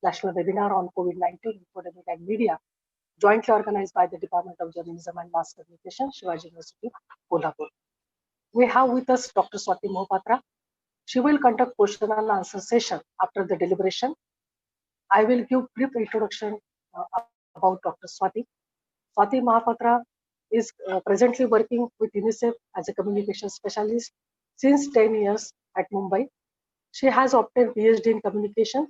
national webinar on COVID-19, Infodemic and Media, jointly organized by the Department of Journalism and Mass Communication, Shivaji University, Kolhapur. We have with us Dr. Swati Mohapatra. She will conduct question and answer session after the deliberation. I will give brief introduction about Dr. Swati. Swati Mohapatra is presently working with UNICEF as a communication specialist since 10 years at Mumbai. She has obtained PhD in communication.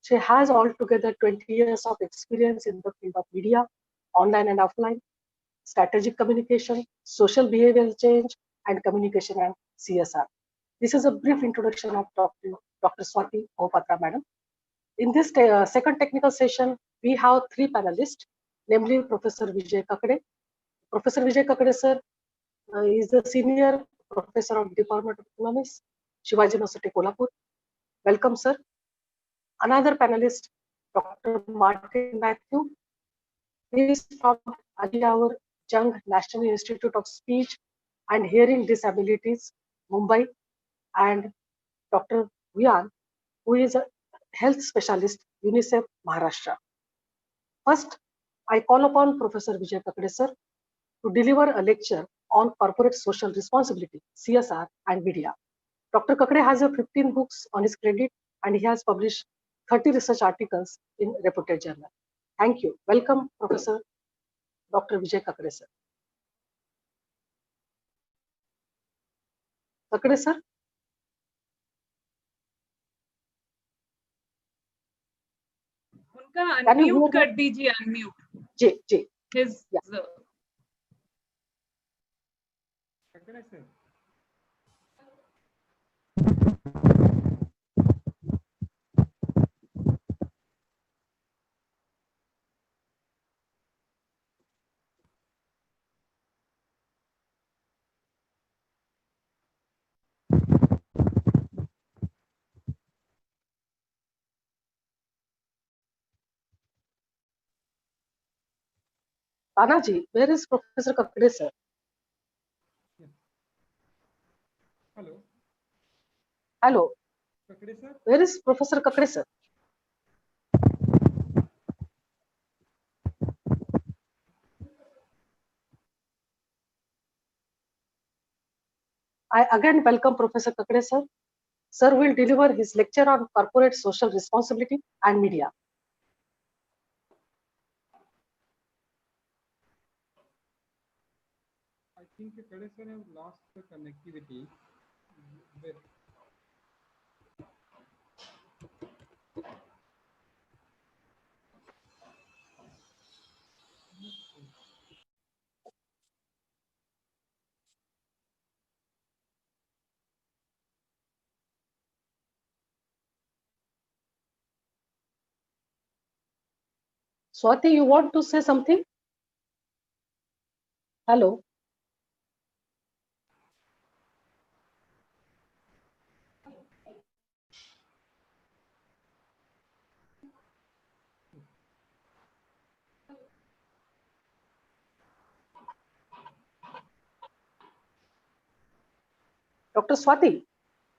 She has altogether 20 years of experience in the field of media, online and offline, strategic communication, social behavioral change, and communication and CSR. This is a brief introduction of Dr. Swati Mohapatra, madam. In this second technical session, we have three panelists, namely Professor Vijay Kakade. Professor Vijay Kakade, sir, is the senior professor of Department of Economics, Shivaji University, Kolhapur. Welcome, sir. Another panelist, Dr. Martin Matthew. He is from Aliaur Jung National Institute of Speech and Hearing Disabilities, Mumbai, and Dr. Vian, who is a health specialist, UNICEF, Maharashtra. First, I call upon Professor Vijay Kakade, sir, to deliver a lecture on corporate social responsibility, CSR, and media. Dr. Kakade has 15 books on his credit, and he has published 30 research articles in reputed journals. Thank you. Welcome, Professor Dr. Vijay Kakade, sir. Kakade, sir. उनका unmute कर दीजिए, unmute जी जी his Tanaji, where is Professor Kakade, sir? Hello. Hello. Kakade, sir? Where is Professor Kakade, sir? I again welcome Professor Kakade, sir. Sir will deliver his lecture on corporate social responsibility and media. I think Kakade sir have lost the connectivity with Swati, you want to say something? Hello. Dr. Swati,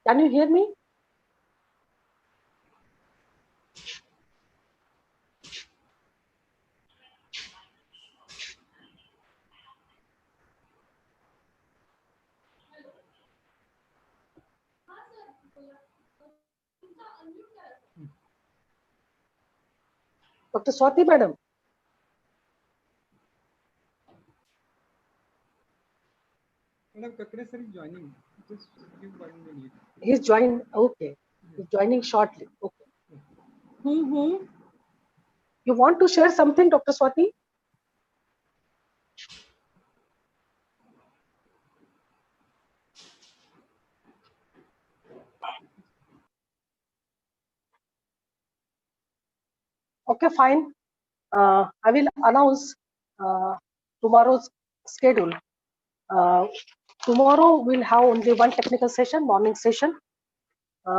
can you hear me? Dr. Swati, madam. Madam, Kakade sir is joining. Just give 1 minute. He's joining. Okay. He's joining shortly. Okay. who You want to share something, Dr. Swati? Okay, fine. I will announce tomorrow's schedule. Tomorrow we'll have only one technical session, morning session.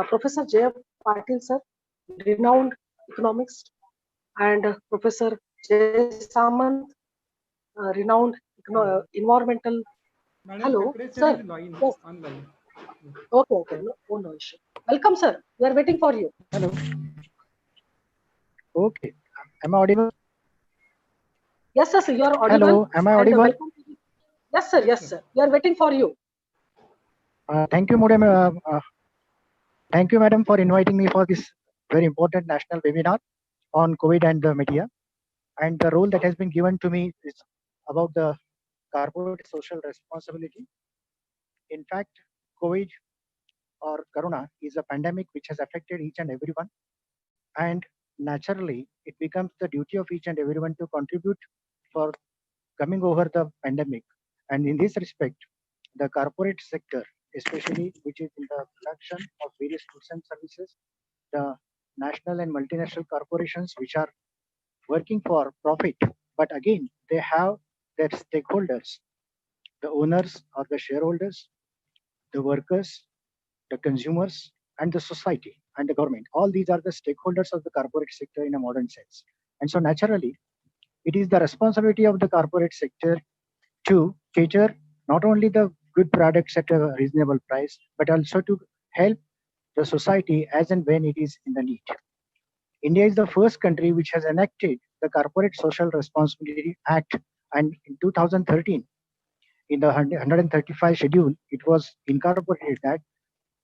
Professor J. Patil, sir, renowned economist, and Professor J. Samant, renowned environmental. Madam, Hello, Kakade sir. is line, Yes. online. Okay, okay, no issue. Welcome, sir. We are waiting for you. Hello. Okay. Am I audible? Yes, sir, you are audible. Hello, am I And audible? welcome. Yes, sir, Yes, yes, sir. sir. We are waiting for you. Thank you, madam. Thank you, madam, for inviting me for this very important national webinar on COVID and the media. And the role that has been given to me is about the corporate social responsibility. In fact, COVID or Corona is a pandemic which has affected each and everyone. And naturally, it becomes the duty of each and everyone to contribute for coming over the pandemic. And in this respect, the corporate sector, especially which is in the production of various goods and services, the national and multinational corporations which are working for profit, but again, they have their stakeholders, the owners or the shareholders, the workers, the consumers, and the society and the government. All these are the stakeholders of the corporate sector in a modern sense. And so naturally, it is the responsibility of the corporate sector to cater not only the good products at a reasonable price, but also to help the society as and when it is in the need. India is the first country which has enacted the Corporate Social Responsibility Act, and in 2013, in the 135 schedule, it was incorporated that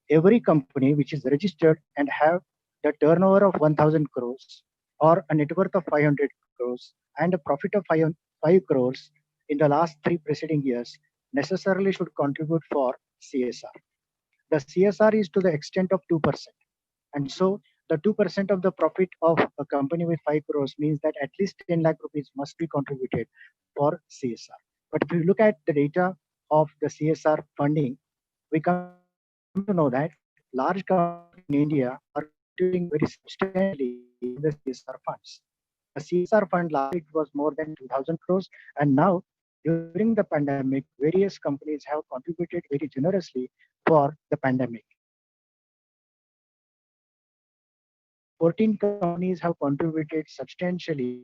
every company which is registered and have the turnover of 1000 crores or a net worth of 500 crores and a profit of 5 crores in the last three preceding years necessarily should contribute for CSR. The CSR is to the extent of 2%. And so the 2% of the profit of a company with 5 crores means that at least 10 lakh rupees must be contributed for CSR. But if you look at the data of the CSR funding, we come to know that large companies in India are contributing very substantially in the CSR funds. The CSR fund last year it was more than 2000 crores, and now during the pandemic, various companies have contributed very generously for the pandemic. In fact, in the last 3 months, 14 companies have contributed substantially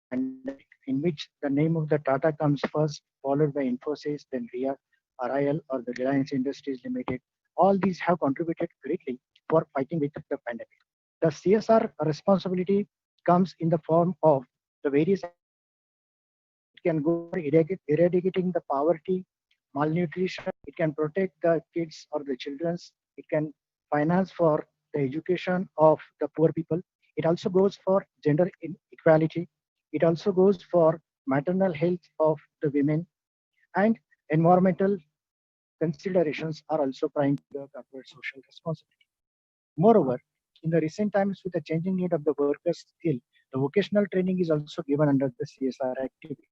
for the pandemic, in which the name of the Tata comes first, followed by Infosys, then RIL or the Reliance Industries Limited. All these have contributed greatly for fighting with the pandemic. The CSR responsibility comes in the form of the various activities. It can go for eradicating the poverty, malnutrition. It can protect the kids or the childrens. It can finance for the education of the poor people. It also goes for gender inequality. It also goes for maternal health of the women, and environmental considerations are also prime to the corporate social responsibility. Moreover, in the recent times, with the changing need of the workers' skill, the vocational training is also given under the CSR activity.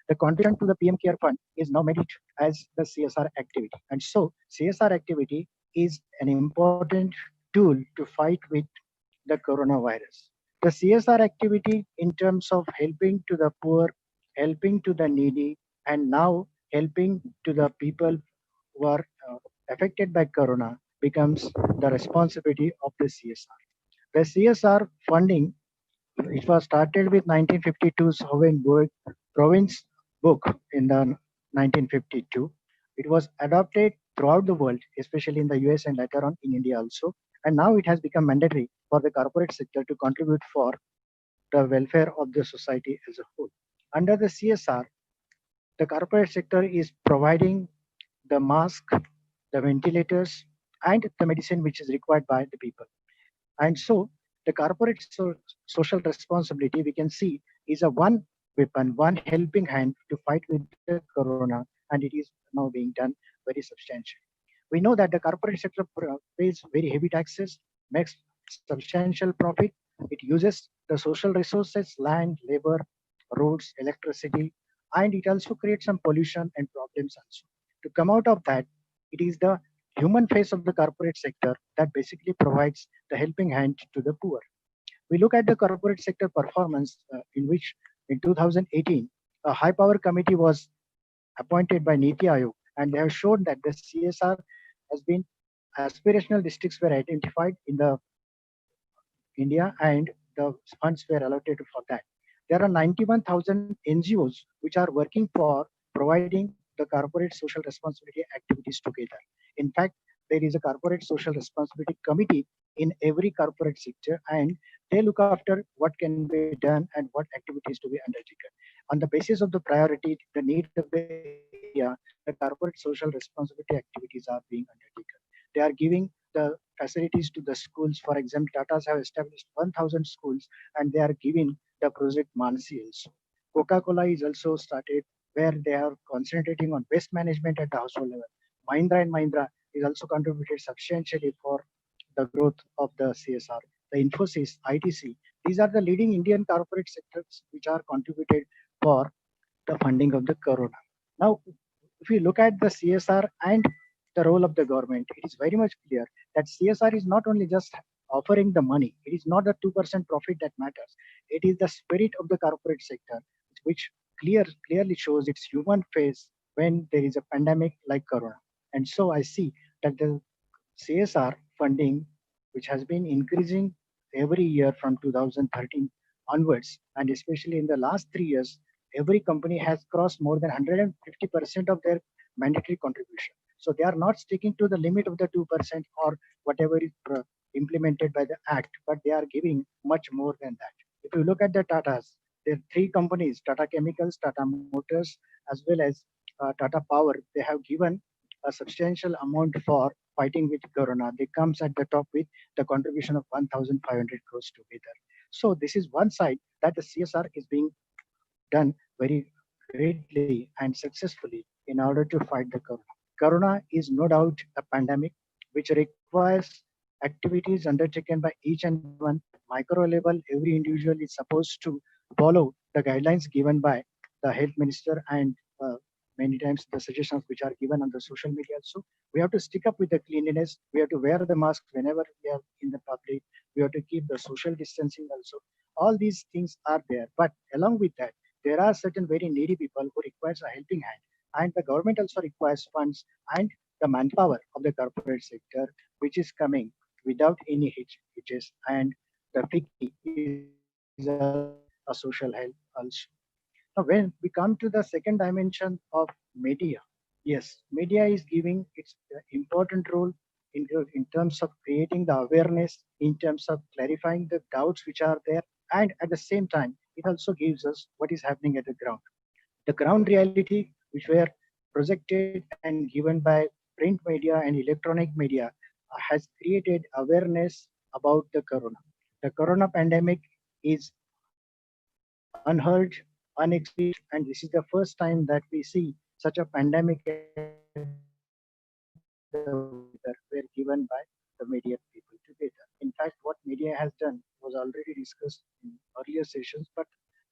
The contribution to the PM Care Fund is now managed as the CSR activity. And so, CSR activity is an important tool to fight with the coronavirus. The CSR activity, in terms of helping to the poor, helping to the needy, and now helping to the people who are affected by corona, becomes the responsibility of the CSR. The CSR funding, it was started with 1952 Sovereign Province book in the 1952. It was adopted throughout the world, especially in the US and later on in India also. And now it has become mandatory for the corporate sector to contribute for the welfare of the society as a whole. Under the CSR, the corporate sector is providing the mask, the ventilators, and the medicine which is required by the people. And so the corporate social responsibility, we can see, is a one weapon, one helping hand to fight with the corona, and it is now being done very substantially. We know that the corporate sector pays very heavy taxes, makes substantial profit. It uses the social resources, land, labor, roads, electricity, and it also creates some pollution and problems also. To come out of that, it is the human face of the corporate sector that basically provides the helping hand to the poor. We look at the corporate sector performance, in which in 2018, a high power committee was appointed by Niti Aayog, and they have shown that the CSR has been aspirational districts were identified in the India, and the funds were allocated for that. There are 91,000 NGOs which are working for providing the corporate social responsibility activities together. In fact, there is a corporate social responsibility committee in every corporate sector, and they look after what can be done and what activities to be undertaken. On the basis of the priority, the need of the area, the corporate social responsibility activities are being undertaken. They are giving the facilities to the schools. For example, Tata's have established 1,000 schools and they are giving the project Manasi also. Coca-Cola is also started where they are concentrating on waste management at the household level. Mahindra and Mahindra is also contributed substantially for the growth of the CSR. The Infosys, ITC, these are the leading Indian corporate sectors which are contributed for the funding of the Corona. Now, if we look at the CSR and the role of the government, it is very much clear that CSR is not only just offering the money, it is not the 2% profit that matters. It is the spirit of the corporate sector, which clearly shows its human face when there is a pandemic like Corona. And so I see that the CSR funding, which has been increasing every year from 2013 onwards, and especially in the last 3 years, every company has crossed more than 150% of their mandatory contribution. So they are not sticking to the limit of the 2% or whatever is implemented by the act, but they are giving much more than that. If you look at the Tatas, there are three companies, Tata Chemicals, Tata Motors, as well as Tata Power, they have given a substantial amount for fighting with Corona. They comes at the top with the contribution of 1,500 crores together. So this is one side that the CSR is being done very greatly and successfully in order to fight the Corona. Corona is no doubt a pandemic which requires activities undertaken by each and everyone. Micro level, every individual is supposed to follow the guidelines given by the health minister and many times the suggestions which are given on the social media also. We have to stick up with the cleanliness. We have to wear the mask whenever we are in the public. We have to keep the social distancing also. All these things are there. But along with that, there are certain very needy people who requires a helping hand. And the government also requires funds and the manpower of the corporate sector, which is coming without any hitches. And the FICCI is also a social help also. Now, when we come to the second dimension of media, yes, media is giving its important role in terms of creating the awareness, in terms of clarifying the doubts which are there, and at the same time, it also gives us what is happening at the ground. The ground reality, which were projected and given by print media and electronic media, has created awareness about the corona. The corona pandemic is unheard, unexpected, and this is the first time that we see such a pandemic at the world that were given by the media people together. In fact, what media has done was already discussed in earlier sessions, but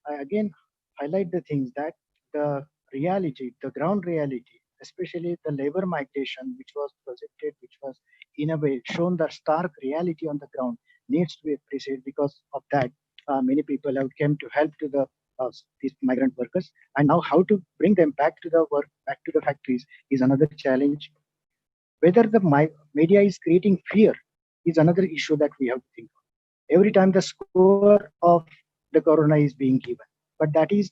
I again highlight the things that the reality, the ground reality, especially the labor migration, which was projected, which was in a way shown the stark reality on the ground, needs to be appreciated. Because of that, many people have come to help to the these migrant workers, and now how to bring them back to the work, back to the factories is another challenge. Whether the media is creating fear is another issue that we have to think of. Every time the score of the corona is being given, but that is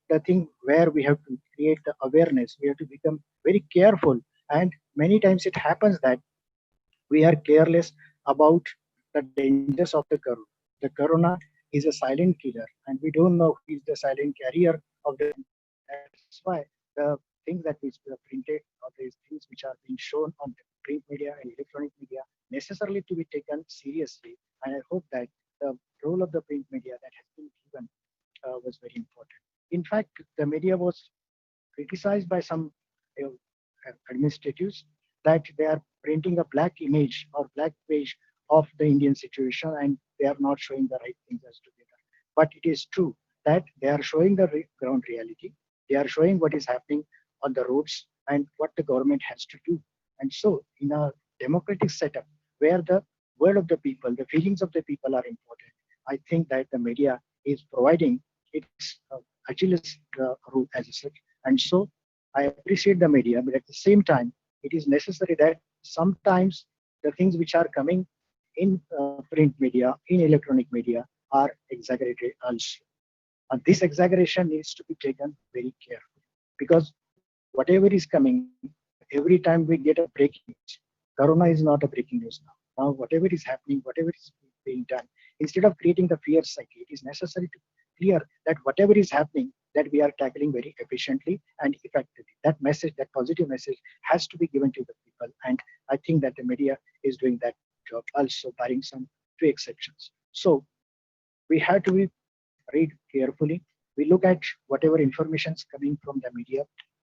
the thing where we have to create the awareness. We have to become very careful, and many times it happens that we are careless about the dangers of the corona. The corona is a silent killer, and we don't know who is the silent carrier of the. That's why the things that we printed or these things which are being shown on the print media and electronic media necessarily to be taken seriously. And I hope that the role of the print media that has been given was very important. In fact, the media was criticized by some uh, administratives that they are printing a black image or black page of the Indian situation and they are not showing the right things as together. But it is true that they are showing the ground reality. They are showing what is happening on the roads and what the government has to do. And so, in a democratic setup where the word of the people, the feelings of the people are important, I think that the media is providing its Achilles rule as such. And so, I appreciate the media, but at the same time, it is necessary that sometimes the things which are coming in print media, in electronic media, are exaggerated also. And this exaggeration needs to be taken very carefully because whatever is coming, every time we get a breaking news, Corona is not a breaking news now. now whatever is happening, whatever is being done, instead of creating the fear psyche, it is necessary to clear that whatever is happening, that we are tackling very efficiently and effectively. That message, that positive message has to be given to the people. And I think that the media is doing that job also, barring some few exceptions. So we have to read carefully. We look at whatever information is coming from the media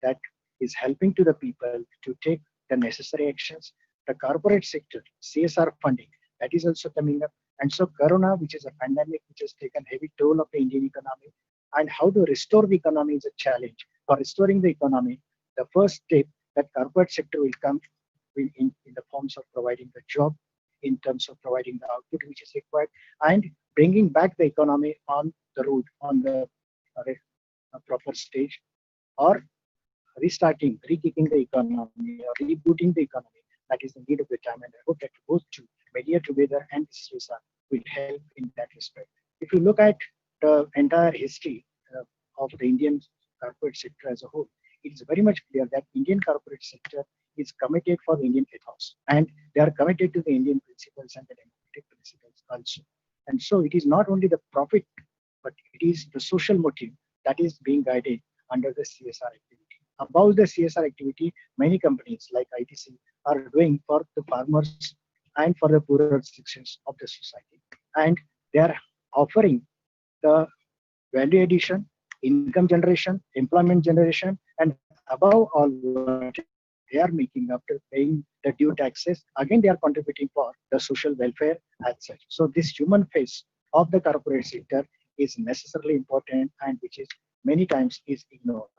that is helping to the people to take the necessary actions. The corporate sector, CSR funding, that is also coming up. And so Corona, which is a pandemic which has taken heavy toll of the Indian economy, and how to restore the economy is a challenge. For restoring the economy, the first step that corporate sector will come in the forms of providing the job, in terms of providing the output which is required, and bringing back the economy on the road, on the proper stage, or restarting, re-kicking the economy or rebooting the economy. That is the need of the time, and I hope that both two, media together and CSR, will help in that respect. If you look at the entire history of the Indian corporate sector as a whole, it is very much clear that Indian corporate sector is committed for the Indian ethos, and they are committed to the Indian principles and the democratic principles also. And so it is not only the profit, but it is the social motive that is being guided under the CSR activity. Above the CSR activity, many companies like ITC are doing for the farmers and for the poorer sections of the society. And they are offering the value addition, income generation, employment generation, and above all, whatever they are making after paying the due taxes, again they are contributing for the social welfare as such. So this human face of the corporate sector is necessarily important, and which is many times is ignored.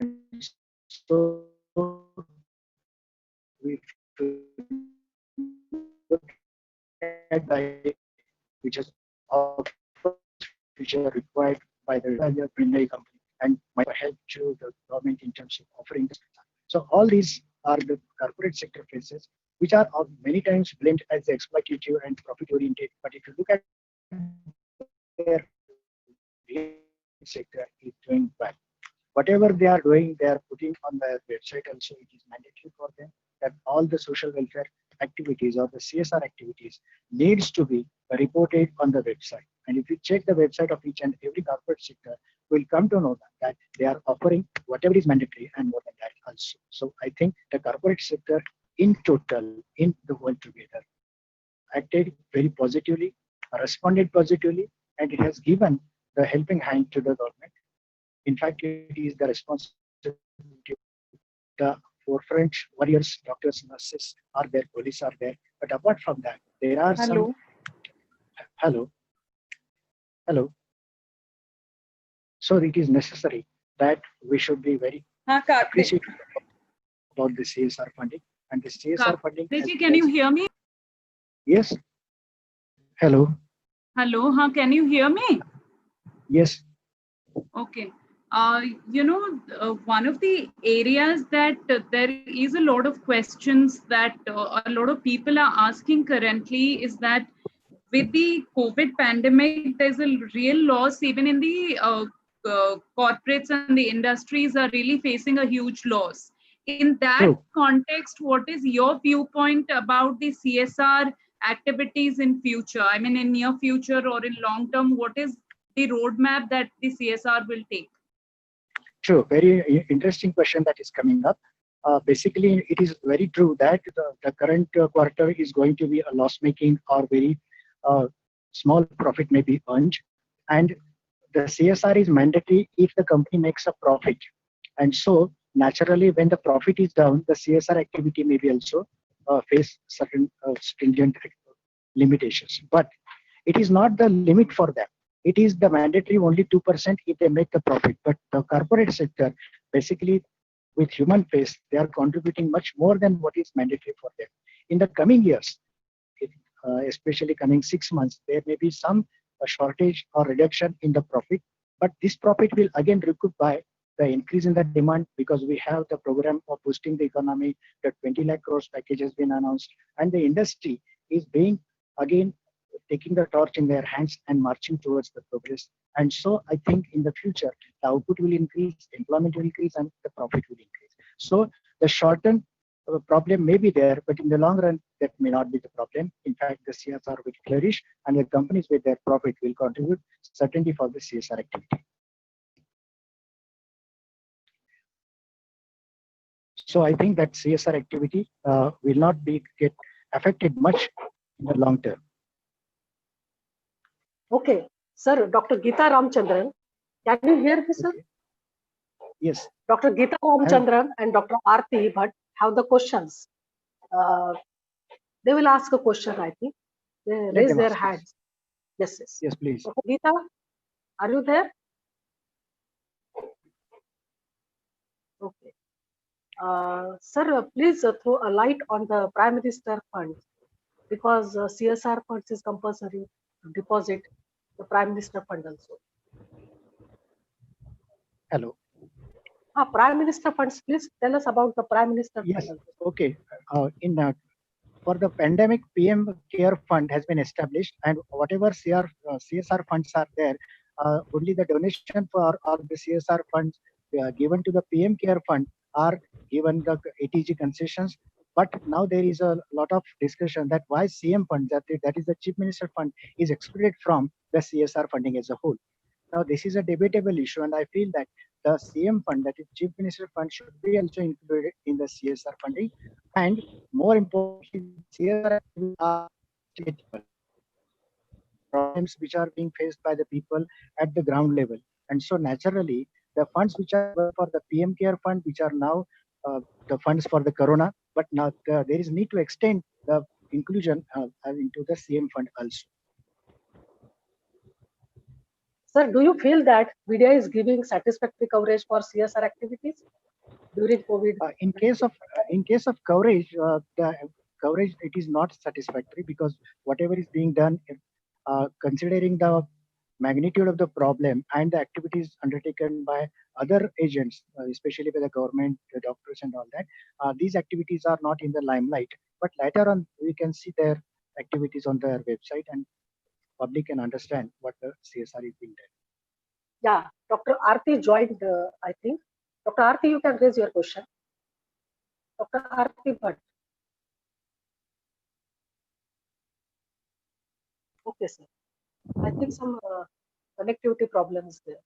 And so we should look at the which is offers feature required by the value of primary company and might help to the government in terms of offering this. So all these are the corporate sector phases, which are many times blamed as the exploitative and profit oriented. But if you look at their sector is doing well. Whatever they are doing, they are putting on their website also. It is mandatory for them that all the social welfare activities or the CSR activities needs to be reported on the website. And if you check the website of each and every corporate sector, we'll come to know that they are offering whatever is mandatory and more than that also. So I think the corporate sector in total, in the world together, acted very positively, responded positively, and it has given the helping hand to the government. In fact, it is the responsibility of the forefront warriors, doctors, nurses are there, police are there. But apart from that, there are some. Hello, hello. So it is necessary that we should be very appreciative about the CSR funding, and the CSR funding. Can you hear me? Yes. Hello. Hello, can you hear me? Yes. Okay. One of the areas that there is a lot of questions that a lot of people are asking currently is that with the COVID pandemic, there's a real loss even in the corporates, and the industries are really facing a huge loss. In that context, what is your viewpoint about the CSR activities in future? I mean, in near future or in long term, what is the roadmap that the CSR will take? True, very interesting question that is coming up. Basically, it is very true that the current quarter is going to be a loss-making or very small profit may be earned, and the CSR is mandatory if the company makes a profit. And so naturally, when the profit is down, the CSR activity may be also face certain stringent limitations. But it is not the limit for them. It is the mandatory only 2% if they make the profit. But the corporate sector, basically with human face, they are contributing much more than what is mandatory for them. In the coming years, especially coming 6 months, there may be some shortage or reduction in the profit. But this profit will again recoup by the increase in the demand, because we have the program of boosting the economy. The 20 lakh crores package has been announced, and the industry is being again taking the torch in their hands and marching towards the progress. And so I think in the future, the output will increase, employment will increase, and the profit will increase. So the short term problem may be there, but in the long run, that may not be the problem. In fact, the CSR will flourish and the companies with their profit will contribute certainly for the CSR activity. So I think that CSR activity will not get affected much in the long term. Okay, sir, Dr. Geeta Ramchandran, can you hear me, sir? Okay. Yes. Dr. Geeta Ramchandran and Dr. Aarti Bhatt have the questions. They will ask a question, I think. They raise their hands. Yes, yes. Yes, please. Dr. Geeta, are you there? Okay. Sir, please throw a light on the Prime Minister Fund, because CSR funds is compulsory to deposit the Prime Minister Fund also. Hello. Prime Minister funds, please tell us about the Prime Minister Yes. Fund. Okay. For the pandemic, PM Care Fund has been established, and whatever CSR funds are there, only the donation for all the CSR funds given to the PM Care Fund are given the ATG concessions. But now there is a lot of discussion that why CM Fund, that is the Chief Minister Fund, is excluded from the CSR funding as a whole. Now, this is a debatable issue, and I feel that the CM Fund, that is Chief Minister Fund, should be also included in the CSR funding. And more importantly, the CSR activities are state level. Problems which are being faced by the people at the ground level. And so naturally, the funds which are for the PM Care Fund, which are now the funds for the Corona, but now there is need to extend the inclusion into the CM Fund also. Sir, do you feel that media is giving satisfactory coverage for CSR activities during COVID? In case of coverage, the coverage, it is not satisfactory, because whatever is being done, considering the magnitude of the problem and the activities undertaken by other agents, especially by the government, the doctors and all that, these activities are not in the limelight. But later on, we can see their activities on their website, and public can understand what the CSR is being done. Yeah, Dr. Aarti joined, I think. Dr. Aarti, you can raise your question. Dr. Aarti Bhatt. Okay, sir. I think some connectivity problems there.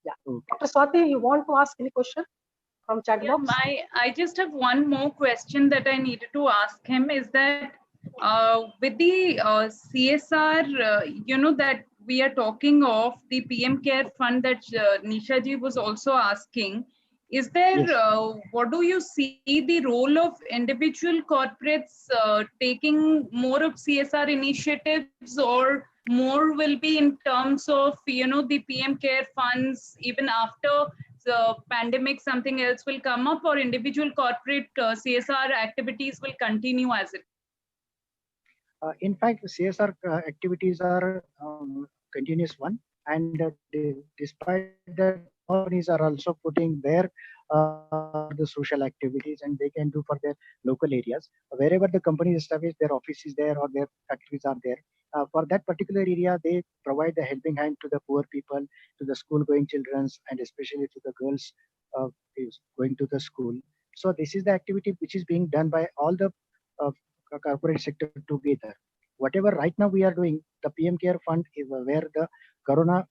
Yeah. Okay. Dr. Swati, you want to ask any question from chat Yeah, box? I just have one more question that I needed to ask him, is that with the CSR, that we are talking of, the PM Care Fund that Nisha ji was also asking, is there, Yes. what do you see the role of individual corporates taking more of CSR initiatives, or more will be in terms of, the PM Care funds even after the pandemic, something else will come up, or individual corporate CSR activities will continue as it? In fact, CSR activities are continuous one, and despite that, companies are also putting their the social activities, and they can do for their local areas. Wherever the companies establish their offices there or their factories are there, for that particular area, they provide the helping hand to the poor people, to the school-going children, and especially to the girls going to the school. So this is the activity which is being done by all the corporate sector together. Whatever right now we are doing, the PM Care Fund is where the Corona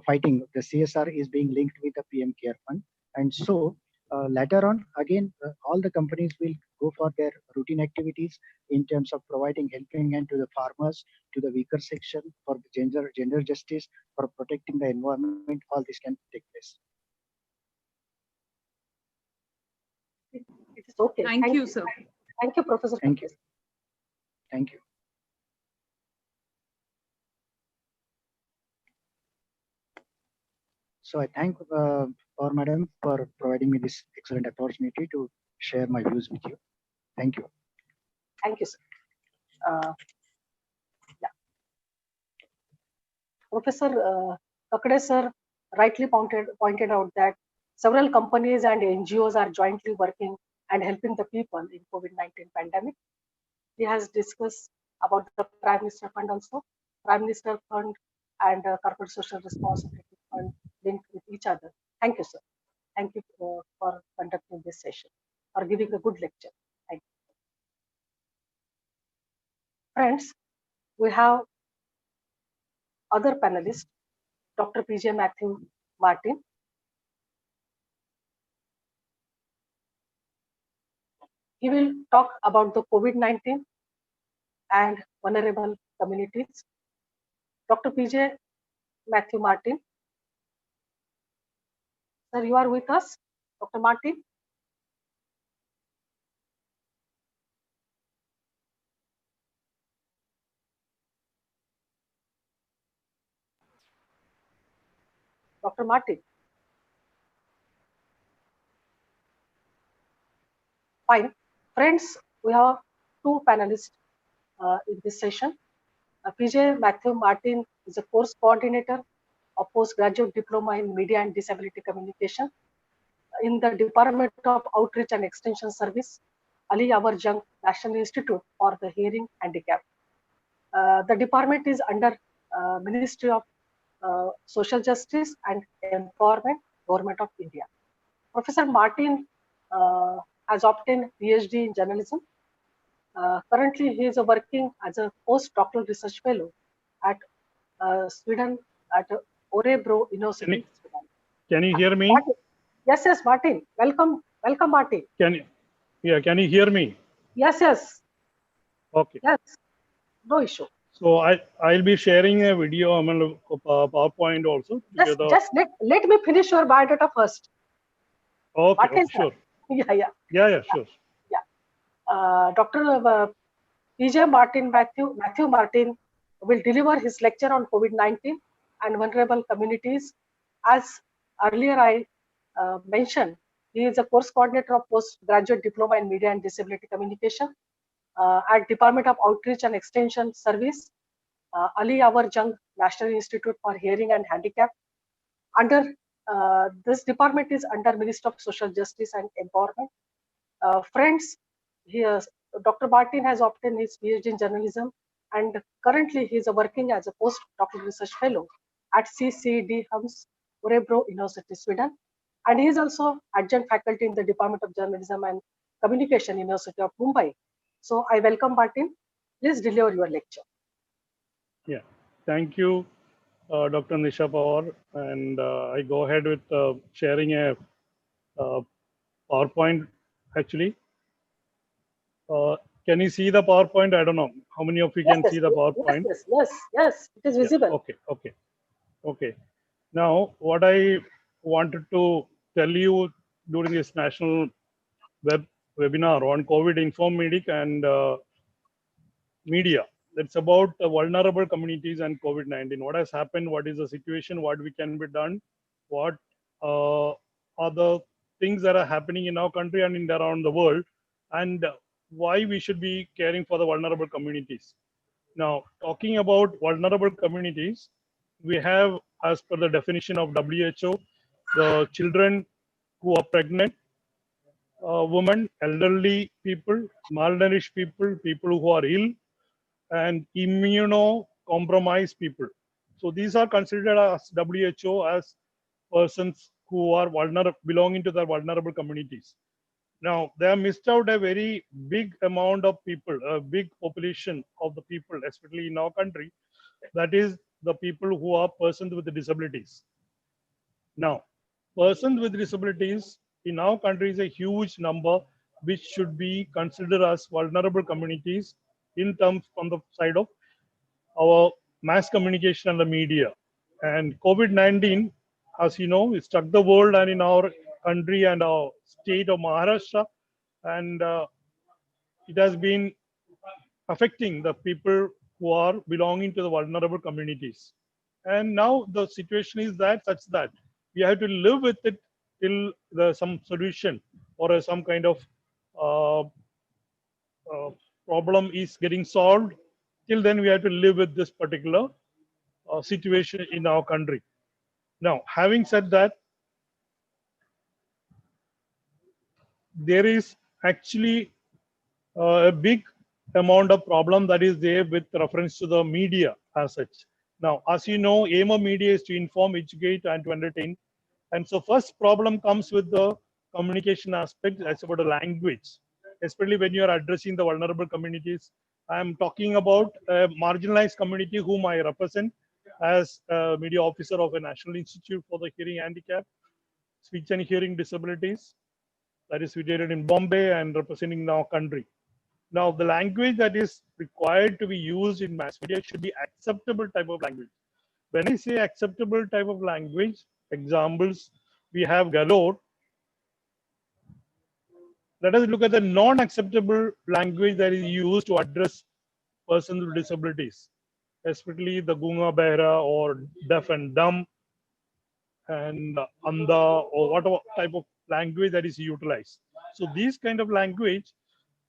fighting, the CSR is being linked with the PM Care Fund. And so later on, again, all the companies will go for their routine activities in terms of providing helping hand to the farmers, to the weaker section, for the gender justice, for protecting the environment. All this can take place. It is okay. Thank you, sir. Thank you, Professor. Thank you. Thank you. So I thank our madam for providing me this excellent opportunity to share my views with you. Thank you. Thank you, sir. Yeah. Professor Kakade sir rightly pointed out that several companies and NGOs are jointly working and helping the people in COVID-19 pandemic. He has discussed about the Prime Minister Fund also. Prime Minister Fund and Corporate Social Responsibility Fund linked with each other. Thank you, sir. Thank you for conducting this session, or giving a good lecture. Thank you. Friends, we have other panelist, Dr. PJ Matthew Martin. He will talk about the COVID-19 and vulnerable communities. Dr. PJ Matthew Martin, sir, you are with us, Dr. Martin? Dr. Martin. Fine. Friends, we have two panelists in this session. PJ Matthew Martin is a course coordinator of postgraduate diploma in media and disability communication in the Department of Outreach and Extension Service, Ali Awar Jung National Institute for the Hearing Handicap. The department is under Ministry of Social Justice and Empowerment, Government of India. Professor Martin has obtained PhD in journalism. Currently, he is working as a postdoctoral research fellow at Sweden at Örebro University. Can you hear me? Martin. Yes, yes, Martin. Welcome, Martin. Can you hear me? Yes. Okay. Yes, no issue. So I'll be sharing a video. I'm on PowerPoint also. Just let me finish your biodata first. Okay, Martin, sure. Yeah, sure. Dr. PJ Matthew Martin will deliver his lecture on COVID-19 and vulnerable communities. As earlier I mentioned, he is a course coordinator of postgraduate diploma in media and disability communication at Department of Outreach and Extension Service, Ali Awar Jung National Institute for Hearing and Handicap. Under this department is under Ministry of Social Justice and Empowerment. Friends, Dr. Martin has obtained his PhD in journalism, and currently he is working as a postdoctoral research fellow at CCD Hums, Örebro University, Sweden, and he is also adjunct faculty in the Department of Journalism and Communication, University of Mumbai. So I welcome Martin. Please deliver your lecture. Yeah, thank you, Dr. Nisha Pawar, and I go ahead with sharing a PowerPoint actually. Can you see the PowerPoint? I don't know how many of you can see the PowerPoint. Yes, it is visible. Yeah, okay. Now, what I wanted to tell you during this national webinar on COVID Infomedic and media, that's about the vulnerable communities and COVID-19. What has happened? What is the situation? What we can be done? What are the things that are happening in our country and in around the world? And why we should be caring for the vulnerable communities. Now, talking about vulnerable communities, we have, as per the definition of WHO, the children who are pregnant, women, elderly people, malnourished people, people who are ill, and immunocompromised people. So these are considered as WHO as persons who are vulnerable, belonging to the vulnerable communities. Now, they have missed out a very big amount of people, a big population of the people, especially in our country, that is the people who are persons with disabilities. Now, persons with disabilities in our country is a huge number, which should be considered as vulnerable communities in terms from the side of our mass communication and the media. And COVID-19, as you know, it struck the world and in our country and our state of Maharashtra, and it has been affecting the people who are belonging to the vulnerable communities. And now the situation is that such that we have to live with it till some solution or some kind of problem is getting solved. Till then, we have to live with this particular situation in our country. Now, having said that, there is actually a big amount of problem that is there with reference to the media as such. Now, as you know, aim of media is to inform, educate, and to entertain. And so first problem comes with the communication aspect. That's about the language, especially when you are addressing the vulnerable communities I am talking about a marginalized community whom I represent as a media officer of a National Institute for the Hearing Handicap, Speech and Hearing Disabilities, that is situated in Bombay and representing our country. Now, the language that is required to be used in mass media should be acceptable type of language. When I say acceptable type of language, examples, we have galore. Let us look at the non-acceptable language that is used to address persons with disabilities, especially the Gunga Behra or deaf and dumb and Anda or whatever type of language that is utilized. So these kind of language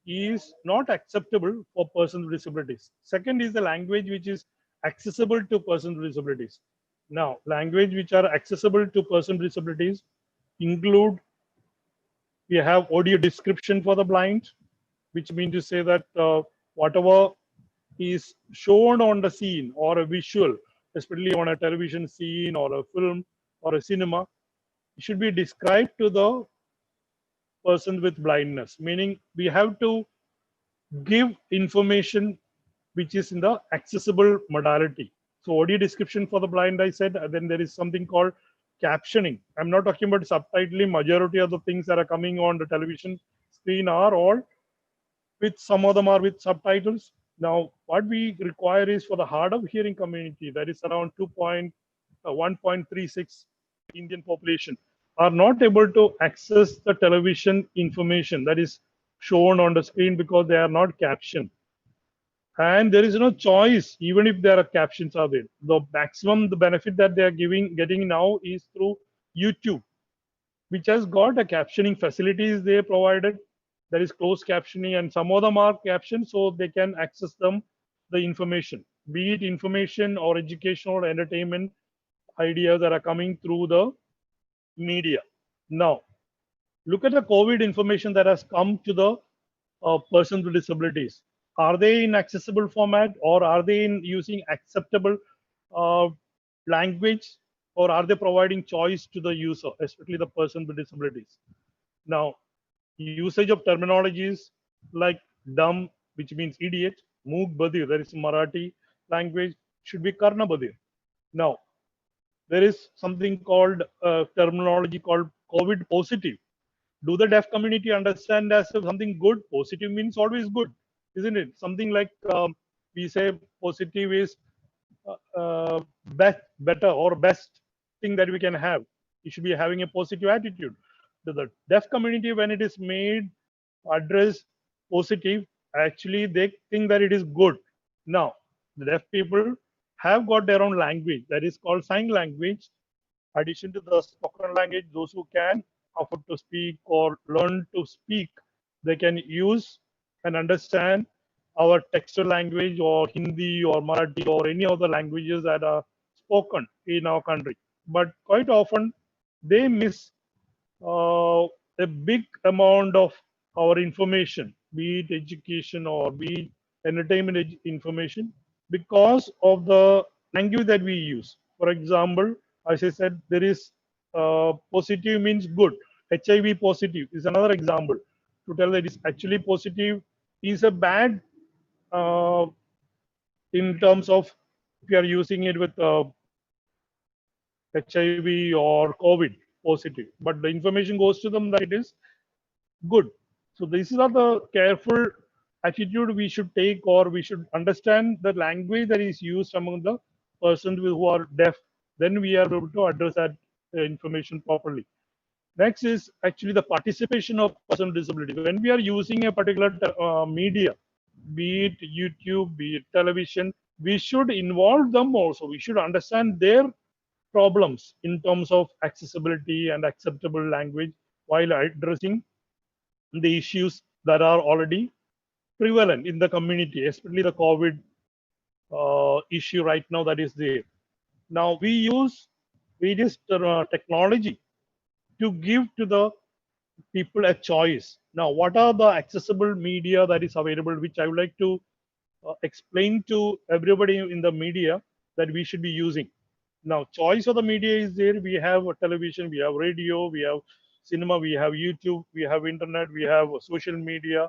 is not acceptable for persons with disabilities. Second is the language which is accessible to persons with disabilities. Now, language which are accessible to persons with disabilities include, we have audio description for the blind, which means to say that whatever is shown on the scene or a visual, especially on a television scene or a film or a cinema, it should be described to the person with blindness, meaning we have to give information which is in the accessible modality. So audio description for the blind, I said, then there is something called captioning. I'm not talking about subtitling. Majority of the things that are coming on the television screen are all with, some of them are with subtitles. Now, what we require is for the hard of hearing community, that is around 1.36 Indian population, are not able to access the television information that is shown on the screen because they are not captioned. And there is no choice, even if there are captions are there. The maximum, the benefit that they are getting now is through YouTube, which has got a captioning facilities they provided. There is closed captioning, and some of them are captioned so they can access them, the information, be it information or educational or entertainment ideas that are coming through the media. Now, look at the COVID information that has come to the persons with disabilities. Are they in accessible format, or are they in using acceptable uh, language, or are they providing choice to the user, especially the person with disabilities? Now, usage of terminologies like dumb, which means idiot, moog badir, that is Marathi language, should be karna badir. Now, there is something called terminology called COVID positive. Do the deaf community understand as something good? Positive means always good, isn't it? Something like we say positive is better or best thing that we can have. You should be having a positive attitude. To the deaf community, when it is made address positive, actually they think that it is good. Now, the deaf people have got their own language that is called sign language. Addition to the spoken language, those who can afford to speak or learn to speak, they can use and understand our textual language or Hindi or Marathi or any other languages that are spoken in our country. But quite often they miss a big amount of our information, be it education or be it entertainment information, because of the language that we use. For example, as I said, there is positive means good. HIV positive is another example. To tell that it's actually positive is a bad uh, in terms of if you are using it with HIV or COVID positive, but the information goes to them that it is good. So these are the careful attitude we should take, or we should understand the language that is used among the persons who are deaf. Then we are able to address that information properly. Next is actually the participation of person with disability. When we are using a particular media, be it YouTube, be it television, we should involve them also. We should understand their problems in terms of accessibility and acceptable language while addressing the issues that are already prevalent in the community, especially the COVID issue right now that is there. Now, we use various technology to give to the people a choice. Now, what are the accessible media that is available, which I would like to explain to everybody in the media that we should be using. Now, choice of the media is there. We have television, we have radio, we have cinema, we have YouTube, we have internet, we have social media.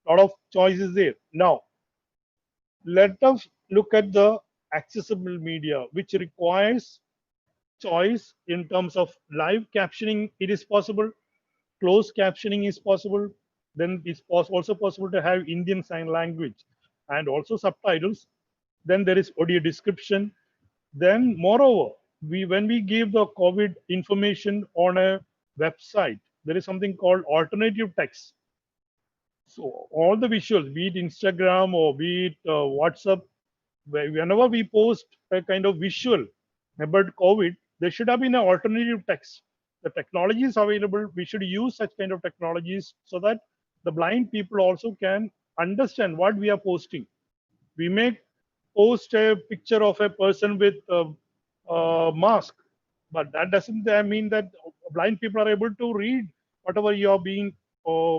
A lot of choices there. Now, let us look at the accessible media, which requires choice in terms of live captioning. It is possible. Closed captioning is possible. Then it's also possible to have Indian Sign Language and also subtitles. Then there is audio description. Then, moreover, when we give the COVID information on a website, there is something called alternative text. So all the visuals, be it Instagram or be it WhatsApp, whenever we post a kind of visual about COVID, there should have been an alternative text. The technology is available. We should use such kind of technologies so that the blind people also can understand what we are posting. We may post a picture of a person with a mask, but that doesn't mean that blind people are able to read whatever you are being uh,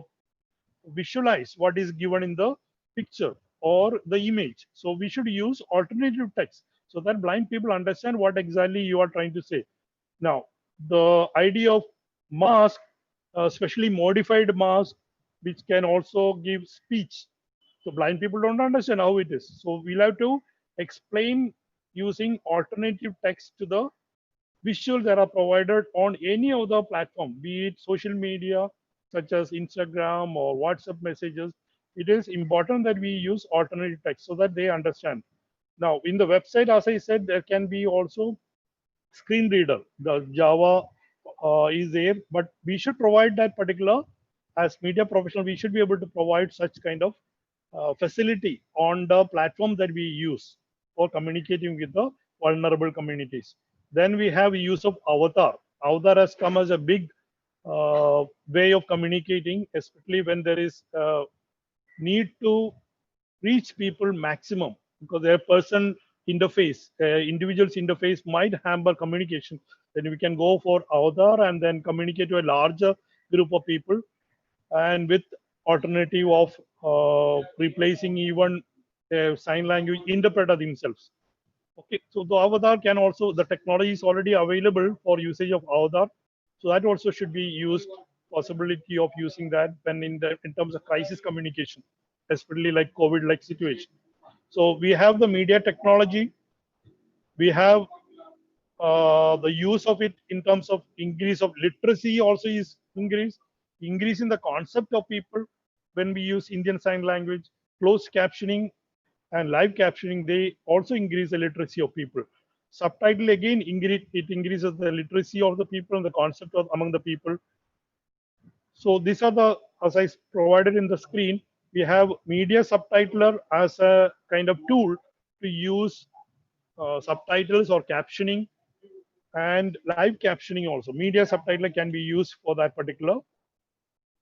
visualize what is given in the picture or the image. So we should use alternative text so that blind people understand what exactly you are trying to say. Now, the idea of mask, especially modified mask, which can also give speech. So blind people don't understand how it is. So we'll have to explain using alternative text to the visuals that are provided on any other platform, be it social media such as Instagram or WhatsApp messages. It is important that we use alternative text so that they understand. Now, in the website, as I said, there can be also screen reader. The Java is there, but we should provide that particular, as media professional, we should be able to provide such kind of facility on the platform that we use for communicating with the vulnerable communities. Then we have use of avatar. Avatar has come as a big way of communicating, especially when there is need to reach people maximum, because their person interface, individual's interface might hamper communication. Then we can go for avatar and then communicate to a larger group of people, and with alternative of replacing even sign language interpreter themselves. Okay, so the avatar can also, the technology is already available for usage of avatar, so that also should be used, possibility of using that when in terms of crisis communication, especially like COVID like situation. So we have the media technology, we have the use of it in terms of increase of literacy also is increase in the concept of people. When we use Indian Sign Language, closed captioning and live captioning, they also increase the literacy of people. Subtitle again, it increases the literacy of the people and the concept of among the people. So these are the, as I provided in the screen, we have media subtitler as a kind of tool to use subtitles or captioning, and live captioning also. Media subtitler can be used for that particular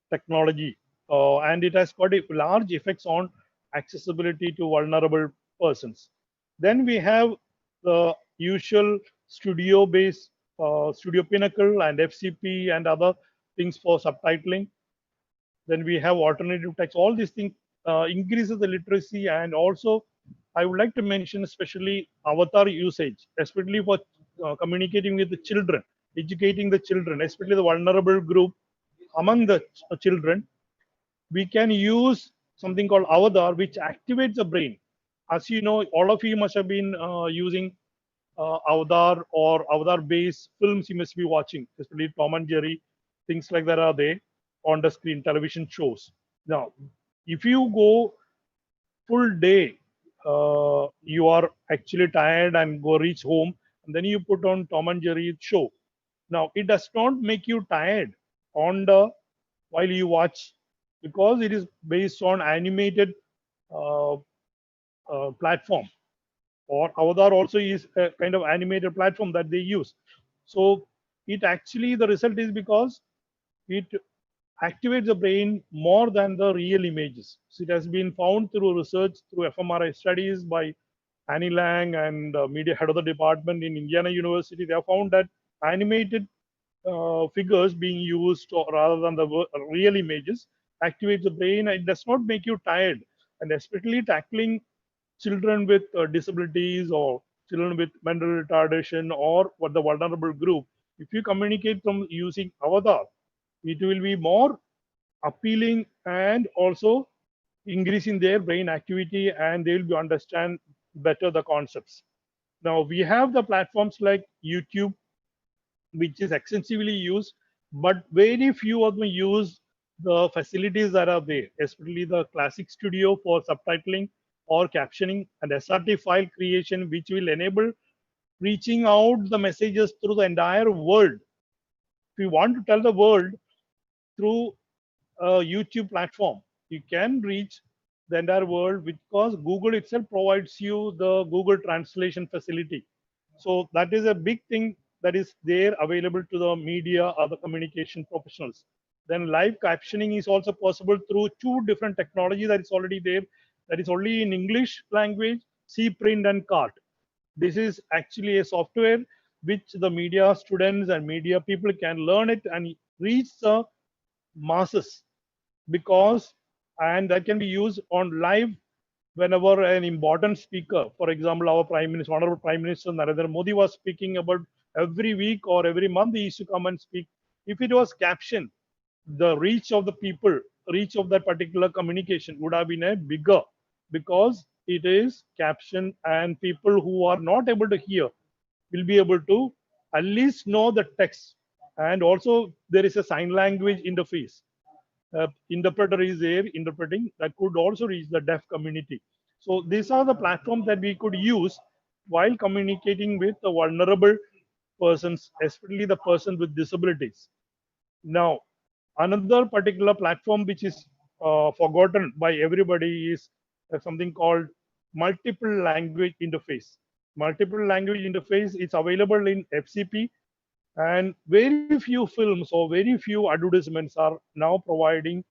technology, and it has got a large effects on accessibility to vulnerable persons. Then we have the usual studio-based Studio Pinnacle and FCP and other things for subtitling. Then we have alternative text. All these things increases the literacy, and also I would like to mention especially avatar usage, especially for communicating with the children, educating the children, especially the vulnerable group among the children. We can use something called avatar, which activates the brain. As you know, all of you must have been using avatar or avatar based films you must be watching, especially Tom and Jerry, things like that are there on the screen, television shows. Now, if you go full day, you are actually tired and go reach home, and then you put on Tom and Jerry show. Now, it does not make you tired on the while you watch, because it is based on animated uh, platform, or Avatar also is a kind of animated platform that they use. So it actually, the result is because it activates the brain more than the real images. So it has been found through research, through fMRI studies by Annie Lang and media head of the department in Indiana University. They have found that animated figures being used rather than the real images activates the brain. It does not make you tired, and especially tackling children with disabilities or children with mental retardation or what the vulnerable group. If you communicate from using avatar, it will be more appealing and also increasing their brain activity, and they will be understand better the concepts. Now we have the platforms like YouTube, which is extensively used, but very few of them use the facilities that are there, especially the classic studio for subtitling or captioning, and SRT file creation, which will enable reaching out the messages through the entire world. If you want to tell the world through a YouTube platform, you can reach the entire world because Google itself provides you the Google translation facility. So that is a big thing that is there available to the media or the communication professionals. Then live captioning is also possible through two different technology that is already there. That is only in English language, C print and CART. This is actually a software which the media students and media people can learn it and reach the masses, because and that can be used on live whenever an important speaker, for example our prime minister, honorable prime minister Narendra Modi was speaking about, every week or every month he used to come and speak. If it was captioned, the reach of the people, reach of that particular communication would have been a bigger, because it is captioned and people who are not able to hear will be able to at least know the text. And also there is a sign language interface, interpreter is there interpreting, that could also reach the deaf community. So these are the platforms that we could use while communicating with the vulnerable persons, especially the person with disabilities. Now, another particular platform which is forgotten by everybody is something called multiple language interface. Multiple language interface is available in FCP, and very few films or very few advertisements are now providing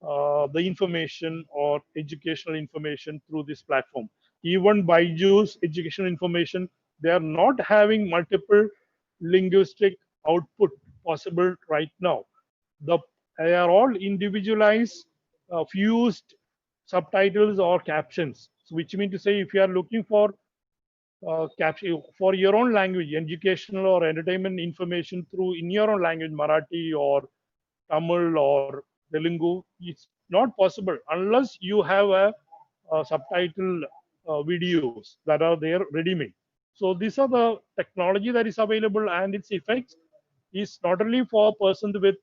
the information or educational information through this platform. Even Byju's educational information, they are not having multiple linguistic output possible right now. The They are all individualized, fused subtitles or captions. So which means to say, if you are looking for caption for your own language, educational or entertainment information through in your own language, Marathi or Tamil or Telugu, it's not possible unless you have a subtitle videos that are there ready-made. So these are the technology that is available, and its effects is not only for persons with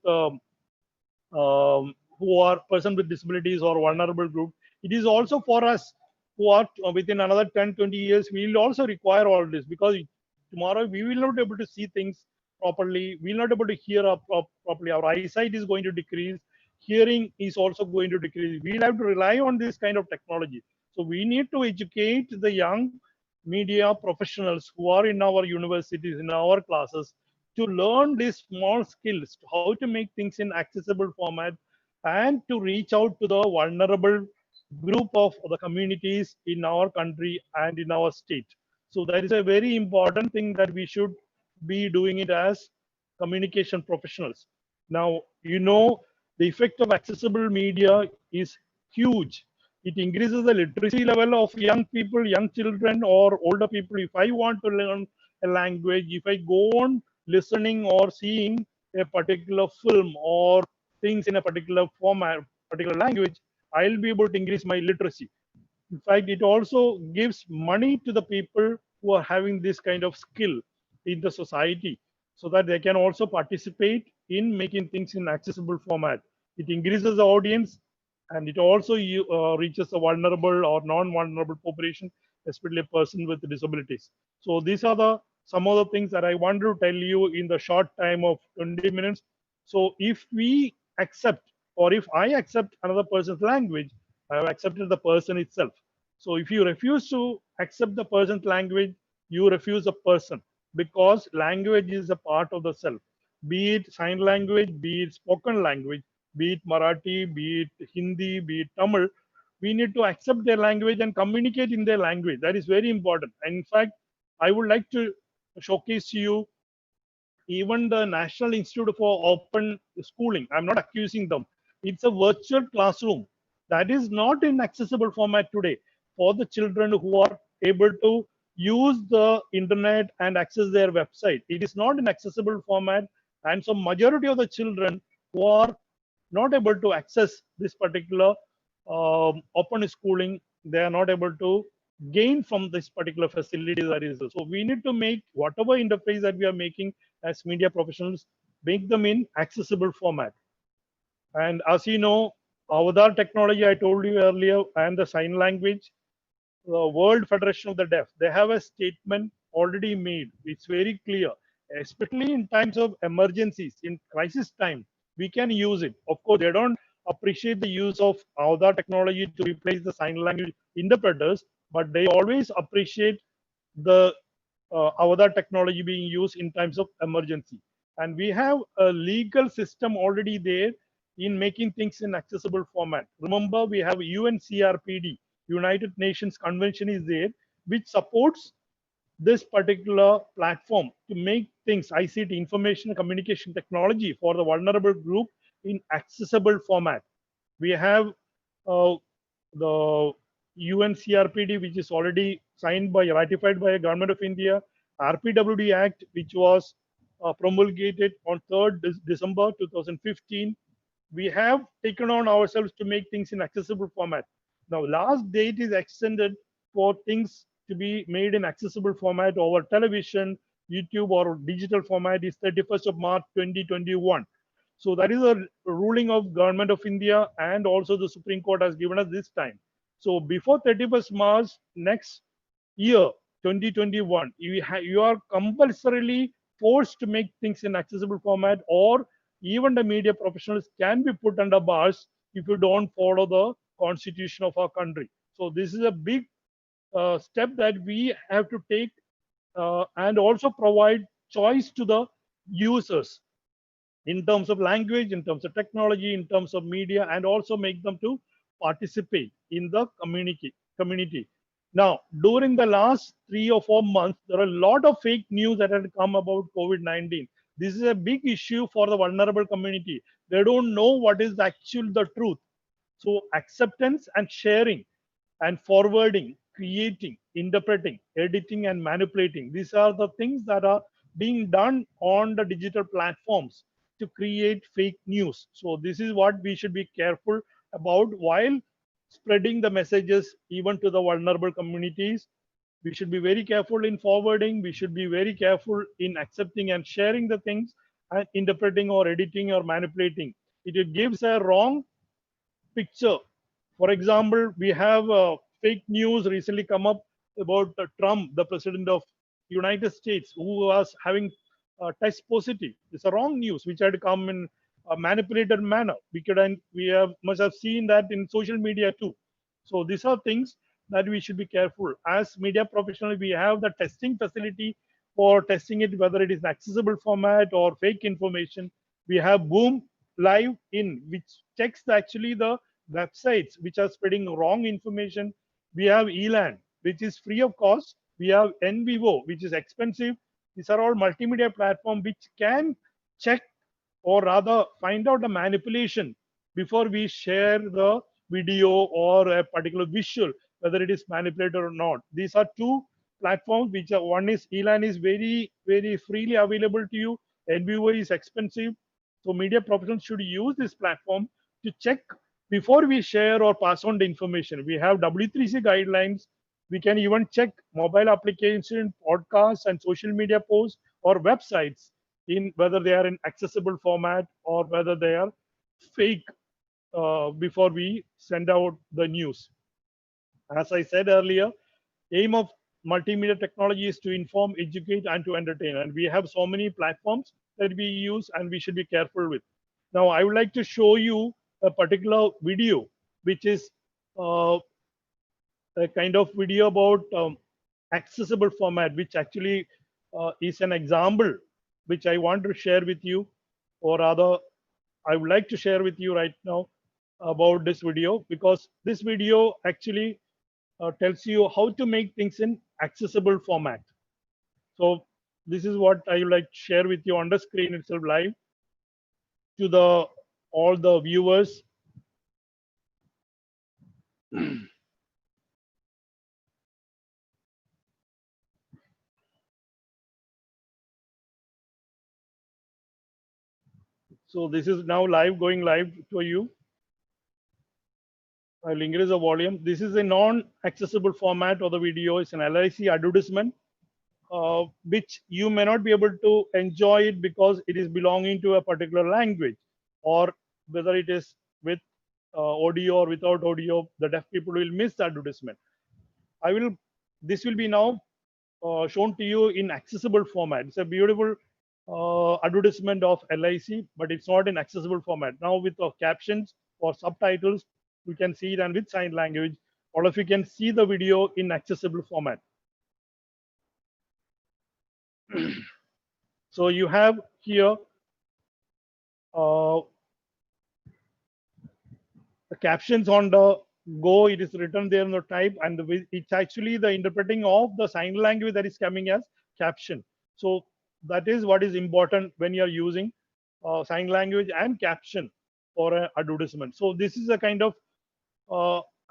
who are person with disabilities or vulnerable group. It is also for us who are within another 10, 20 years, we will also require all this, because tomorrow we will not be able to see things properly. We will not be able to hear properly. Our eyesight is going to decrease. Hearing is also going to decrease. We'll have to rely on this kind of technology. So we need to educate the young media professionals who are in our universities, in our classes, to learn these small skills, how to make things in accessible format, and to reach out to the vulnerable group of the communities in our country and in our state. So that is a very important thing that we should be doing it as communication professionals. Now, the effect of accessible media is huge. It increases the literacy level of young people, young children, or older people. If I want to learn a language, if I go on listening or seeing a particular film or things in a particular format, particular language, I'll be able to increase my literacy. In fact, it also gives money to the people who are having this kind of skill in the society, so that they can also participate in making things in accessible format. It increases the audience, and it also reaches the vulnerable or non-vulnerable population, especially a person with disabilities. So these are the some of the things that I want to tell you in the short time of 20 minutes. So if we accept, or if I accept another person's language, I have accepted the person itself. So if you refuse to accept the person's language, you refuse the person, because language is a part of the self. Be it sign language, be it spoken language, be it Marathi, be it Hindi, be it Tamil, we need to accept their language and communicate in their language. That is very important. And in fact, I would like to showcase to you even the National Institute for Open Schooling. I'm not accusing them. It's a virtual classroom that is not in accessible format today for the children who are able to use the internet and access their website. It is not in accessible format, and so majority of the children who are not able to access this particular open schooling, they are not able to gain from this particular facility that is there. So we need to make whatever interface that we are making as media professionals, make them in accessible format. And as you know, avatar technology, I told you earlier, and the sign language, the World Federation of the Deaf, they have a statement already made. It's very clear, especially in times of emergencies, in crisis time, we can use it. Of course, they don't appreciate the use of avatar technology to replace the sign language interpreters, but they always appreciate the avatar technology being used in times of emergency. And we have a legal system already there in making things in accessible format. Remember, we have UNCRPD, United Nations Convention is there, which supports this particular platform to make things ICT, information and communication technology, for the vulnerable group in accessible format. We have uh, the UNCRPD, which is already signed by, ratified by the Government of India, RPWD Act, which was promulgated on 3rd December 2015. We have taken on ourselves to make things in accessible format. Now, last date is extended for things to be made in accessible format over television, YouTube, or digital format is 31st of March 2021. So that is a ruling of Government of India, and also the Supreme Court has given us this time. So before 31st March next year, 2021, you are compulsorily forced to make things in accessible format, or even the media professionals can be put under bars if you don't follow the constitution of our country. So this is a big step that we have to take, and also provide choice to the users in terms of language, in terms of technology, in terms of media, and also make them to participate in the community. Now, during the last 3 or 4 months, there are a lot of fake news that had come about COVID-19. This is a big issue for the vulnerable community. They don't know what is the truth. So acceptance and sharing and forwarding, creating, interpreting, editing, and manipulating. These are the things that are being done on the digital platforms to create fake news. So this is what we should be careful about while spreading the messages even to the vulnerable communities. We should be very careful in forwarding. We should be very careful in accepting and sharing the things, and interpreting or editing or manipulating. It gives a wrong picture. For example, we have fake news recently come up about Trump, the president of United States, who was having test positive. It's a wrong news which had come in a manipulated manner. Must have seen that in social media too. So these are things that we should be careful. As media professionals, we have the testing facility for testing it, whether it is accessible format or fake information. We have Boom Live in, which checks actually the websites which are spreading wrong information. We have Elan, which is free of cost. We have NVivo, which is expensive. These are all multimedia platform which can check, or rather find out the manipulation before we share the video or a particular visual, whether it is manipulated or not. These are two platforms which are, one is Elan is very freely available to you. NVivo is expensive. So media professionals should use this platform to check before we share or pass on the information. We have W3C guidelines. We can even check mobile application, podcasts, and social media posts or websites in whether they are in accessible format or whether they are fake, before we send out the news. As I said earlier, aim of multimedia technology is to inform, educate, and to entertain. And we have so many platforms that we use, and we should be careful with. Now, I would like to show you a particular video, which is a kind of video about accessible format, which actually is an example which I want to share with you, or rather, I would like to share with you right now about this video, because this video actually tells you how to make things in accessible format. So this is what I would like to share with you on the screen itself live to the all the viewers. So this is now live, going live to you. I'll increase the volume. This is a non-accessible format of the video. It's an LIC advertisement, which you may not be able to enjoy it because it is belonging to a particular language, or whether it is with audio or without audio, the deaf people will miss the advertisement. This will be now shown to you in accessible format. It's a beautiful advertisement of LIC, but it's not in accessible format. Now with the captions or subtitles, you can see it, and with sign language, all of you can see the video in accessible format. So you have here the captions on the go. It is written there in the type, and it's actually the interpreting of the sign language that is coming as caption. So that is what is important when you are using sign language and caption for an advertisement. So this is a kind of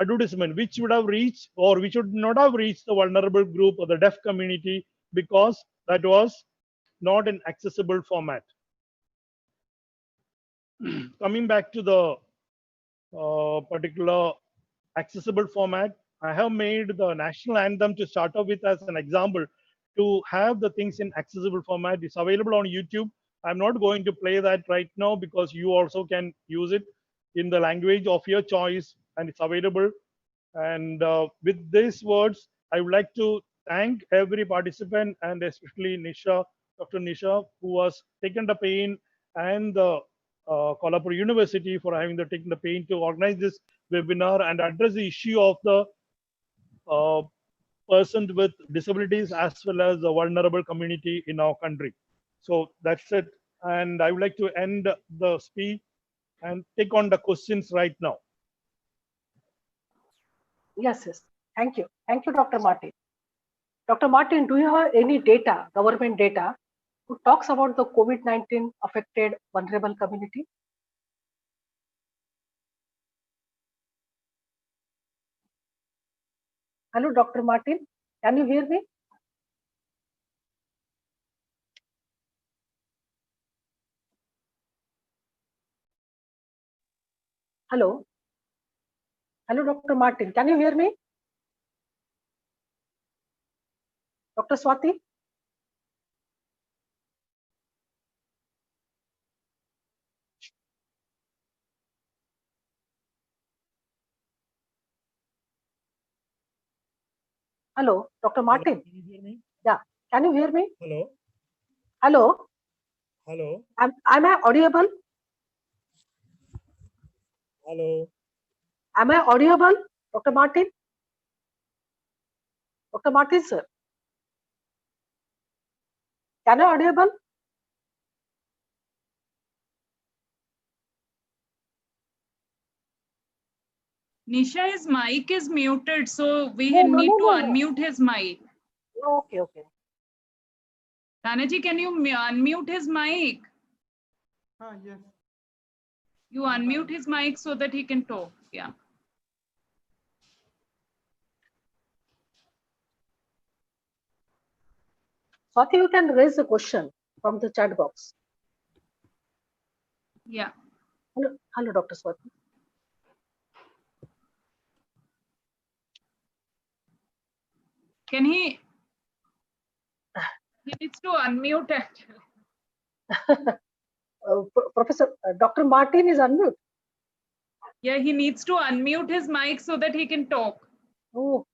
advertisement which would have reached, or which would not have reached, the vulnerable group or the deaf community, because that was not an accessible format. Coming back to the particular accessible format, I have made the national anthem to start off with as an example to have the things in accessible format. It's available on YouTube. I'm not going to play that right now because you also can use it in the language of your choice, and it's available. And with these words, I would like to thank every participant, and especially Nisha, Dr. Nisha, who has taken the pain, and the Kolhapur University for having taken the pain to organize this webinar and address the issue of the persons with disabilities as well as the vulnerable community in our country. So that's it. And I would like to end the speech and take on the questions right now. Yes. Thank you. Thank you, Dr. Martin. Dr. Martin, do you have any data, government data, who talks about the COVID-19 affected vulnerable community? Hello, Dr. Martin. Can you hear me? Hello. Hello, Dr. Martin. Can you hear me? Dr. Swati? Hello, Dr. Martin. Hello, can you hear me? Yeah. Can you hear me? Hello. Hello. Hello. Am I audible? Hello. Am I audible, Dr. Martin? Dr. Martin, sir. Can I audible? Nisha, his mic is muted, so we No, need to no. unmute his mic. Okay. Tanaji, can you unmute his mic? Yes. You unmute his mic so that he can talk. Yeah. Swati, you can raise a question from the chat box. Yeah. Hello, Dr. Swati. Can he needs to unmute actually. Professor, Dr. Martin is unmute. Yeah, he needs to unmute his mic so that he can talk. Oh.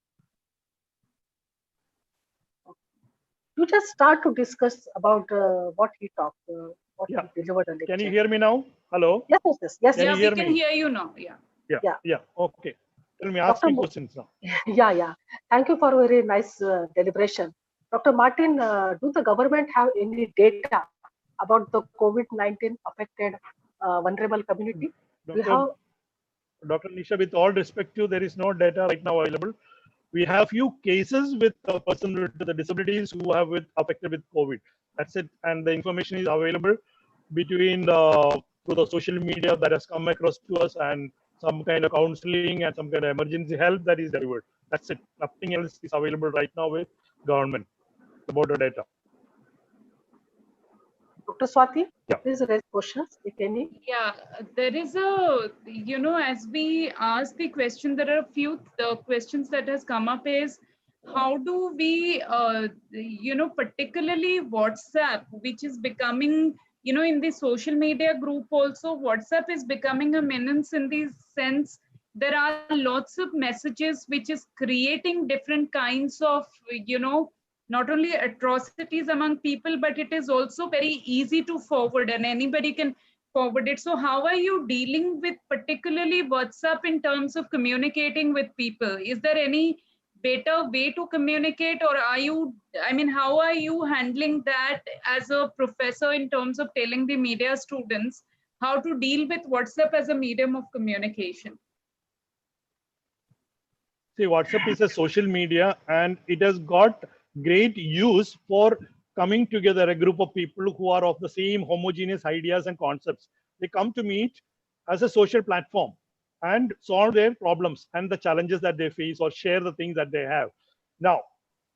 You just start to discuss about what he talked, what Yeah. he delivered. Can you hear me now? Hello. Yes. Can Yeah, you hear we can me? hear you now. Yeah. Yeah. Okay. Tell me, ask me questions now. Yeah. Thank you for a very nice deliberation. Dr. Martin, do the government have any data about the COVID-19 affected vulnerable community? Dr. Nisha, with all respect to you, there is no data right now available. We have few cases with a person with the disabilities who have affected with COVID. That's it. And the information is available between through the social media that has come across to us, and some kind of counseling and some kind of emergency help that is delivered. That's it. Nothing else is available right now with government about the data. Dr. Swati, Yeah. please raise questions, if any. Yeah, there is a, as we ask the question, there are a few questions that has come up is, how do we, particularly WhatsApp, which is becoming, in the social media group also, WhatsApp is becoming a menace in the sense there are lots of messages which is creating different kinds of, not only atrocities among people, but it is also very easy to forward and anybody can forward it. So how are you dealing with particularly WhatsApp in terms of communicating with people? Is there any better way to communicate, or how are you handling that as a professor in terms of telling the media students how to deal with WhatsApp as a medium of communication? See, WhatsApp is a social media and it has got great use for coming together a group of people who are of the same homogeneous ideas and concepts. They come to meet as a social platform and solve their problems and the challenges that they face or share the things that they have. Now,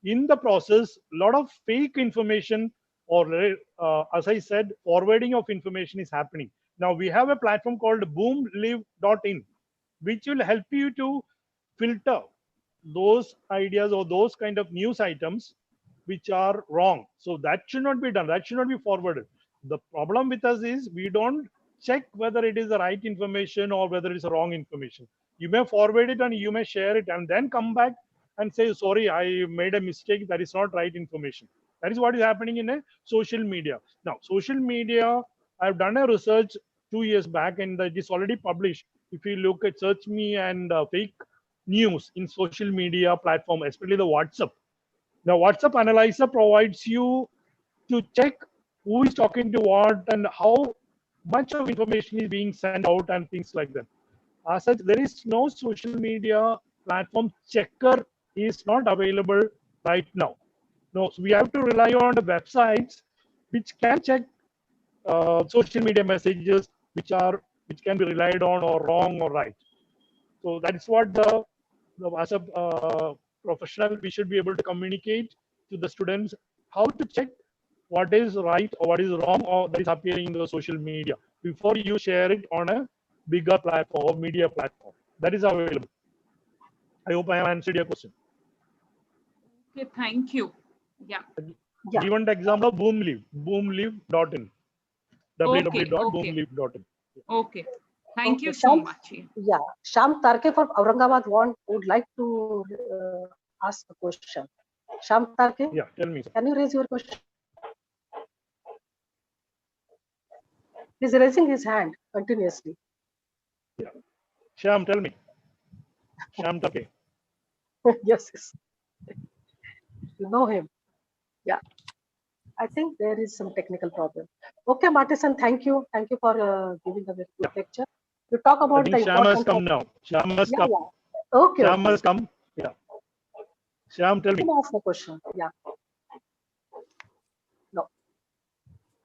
in the process, a lot of fake information or, as I said, forwarding of information is happening. Now, we have a platform called boomlive.in, which will help you to filter those ideas or those kind of news items which are wrong. So that should not be done. That should not be forwarded. The problem with us is we don't check whether it is the right information or whether it's a wrong information. You may forward it and you may share it and then come back and say, sorry, I made a mistake. That is not right information. That is what is happening in a social media. Now, social media, I've done a research 2 years back and it is already published. If you look at Search Me and fake news in social media platform, especially the WhatsApp. Now, WhatsApp Analyzer provides you to check who is talking to what and how much of information is being sent out and things like that. As such, there is no social media platform checker is not available right now. No, so we have to rely on the websites which can check social media messages which can be relied on or wrong or right. So that's what as a professional, we should be able to communicate to the students how to check what is right or what is wrong or that is appearing in the social media before you share it on a bigger platform or media platform. That is available. I hope I have answered your question. Okay, thank you. Yeah. Given the example of boomlive.in. www.boomlive.in. Okay. Thank Okay, you so Sham, much. yeah, Sham Tarke from Aurangabad would like to ask a question. Sham Tarke, Yeah, tell me. can you raise your question? He's raising his hand continuously. Yeah. Shyam, tell me. Shyam Take. Yes, yes. You know him. Yeah. I think there is some technical problem. Okay, Martison, thank you. Thank you for giving a very good lecture. You talk I about think the Shyam has importance come of... now. Shyam has Yeah, come. yeah. Okay, Shyam okay. has come. Yeah. Shyam, tell You me. can ask the question. Yeah. No.